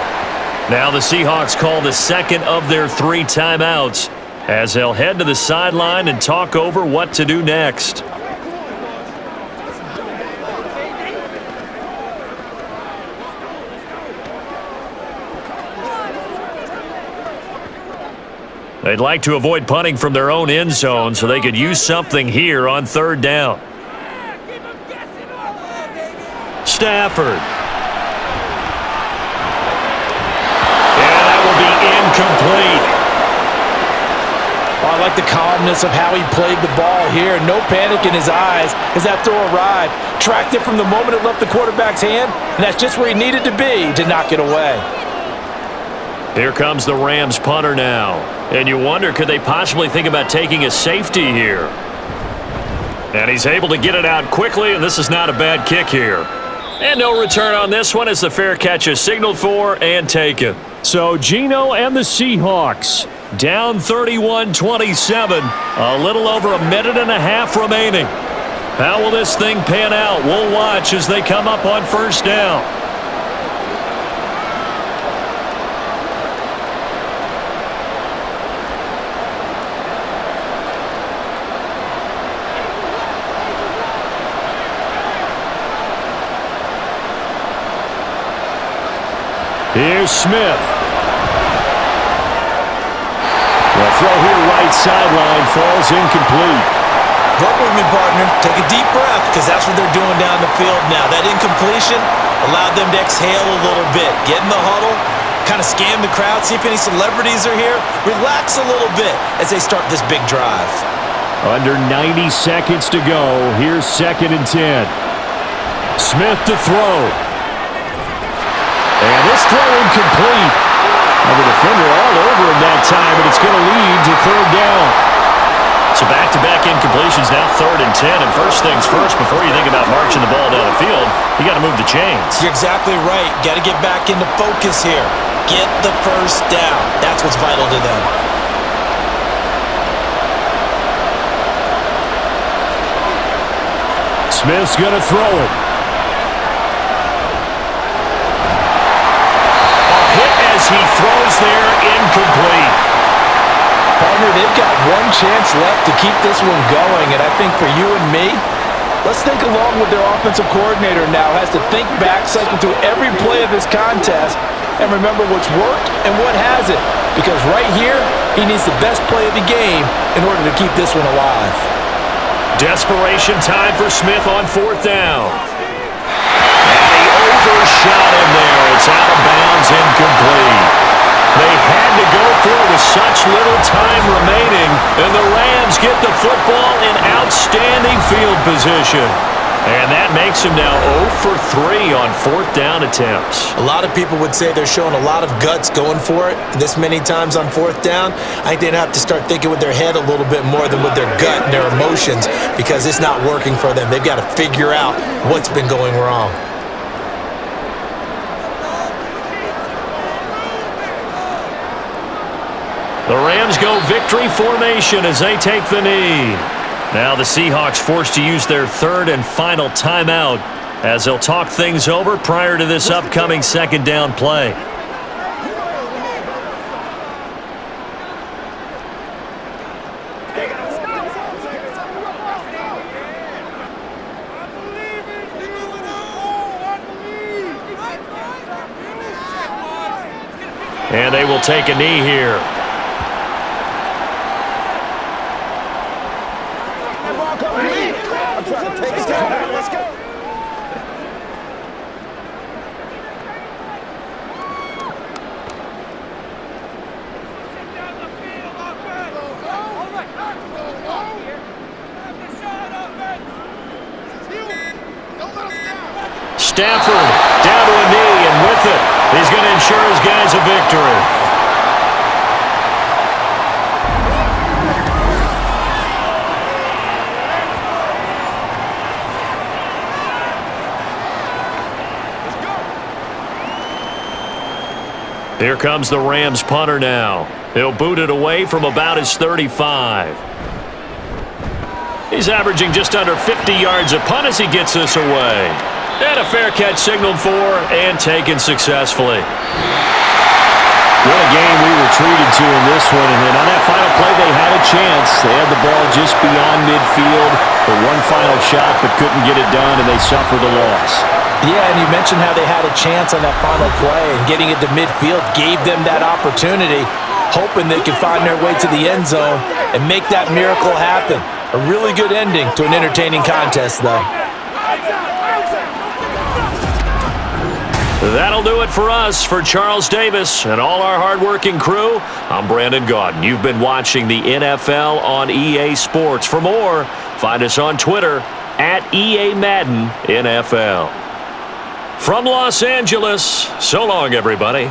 Now the Seahawks call the second of their 3 timeouts as they'll head to the sideline and talk over what to do next. They'd like to avoid punting from their own end zone so they could use something here on third down. Stafford. Yeah, that will be incomplete. Oh, I like the calmness of how he played the ball here. No panic in his eyes as that throw arrived. Tracked it from the moment it left the quarterback's hand, and that's just where he needed to be to knock it away. Here comes the Rams punter now. And you wonder, could they possibly think about taking a safety here? And he's able to get it out quickly, and this is not a bad kick here. And no return on this one as the fair catch is signaled for and taken. So Geno and the Seahawks down 31-27. A little over a minute and a half remaining. How will this thing pan out? We'll watch as they come up on first down. Here's Smith. The throw here right sideline falls incomplete. Work with me, partner. Take a deep breath because that's what they're doing down the field now. That incompletion allowed them to exhale a little bit. Get in the huddle, kind of scan the crowd, see if any celebrities are here. Relax a little bit as they start this big drive. Under 90 seconds to go. Here's 2nd and 10. Smith to throw. And this throw incomplete. And the defender all over him that time, and it's going to lead to third down. So back-to-back incompletions, now 3rd and 10. And first things first, before you think about marching the ball down the field, you got to move the chains. You're exactly right. Got to get back into focus here. Get the first down. That's what's vital to them. Smith's going to throw it. He throws there, incomplete. Partner, they've got one chance left to keep this one going, and I think for you and me, let's think along with their offensive coordinator now. Has to think back, cycle through every play of this contest, and remember what's worked and what hasn't. Because right here, he needs the best play of the game in order to keep this one alive. Desperation time for Smith on 4th down. Overshot him there. It's out of bounds, incomplete. They had to go for it with such little time remaining, and the Rams get the football in outstanding field position. And that makes him now 0 for 3 on 4th down attempts. A lot of people would say they're showing a lot of guts going for it this many times on 4th down. I think they'd have to start thinking with their head a little bit more than with their gut and their emotions because it's not working for them. They've got to figure out what's been going wrong. The Rams go victory formation as they take the knee. Now the Seahawks forced to use their third and final timeout as they'll talk things over prior to this upcoming second down play. And they will take a knee here. Stafford down to a knee, and with it, he's going to ensure his guys a victory. Here comes the Rams punter now. He'll boot it away from about his 35. He's averaging just under 50 yards a punt as he gets this away. And a fair catch signaled for and taken successfully. What a game we were treated to in this one. And on that final play, they had a chance. They had the ball just beyond midfield for one final shot, but couldn't get it done, and they suffered a loss. Yeah, and you mentioned how they had a chance on that final play, and getting it to midfield gave them that opportunity, hoping they could find their way to the end zone and make that miracle happen. A really good ending to an entertaining contest, though. That'll do it for us. For Charles Davis and all our hardworking crew, I'm Brandon Gaudin. You've been watching the NFL on EA Sports. For more, find us on Twitter at EA Madden NFL. From Los Angeles, so long, everybody.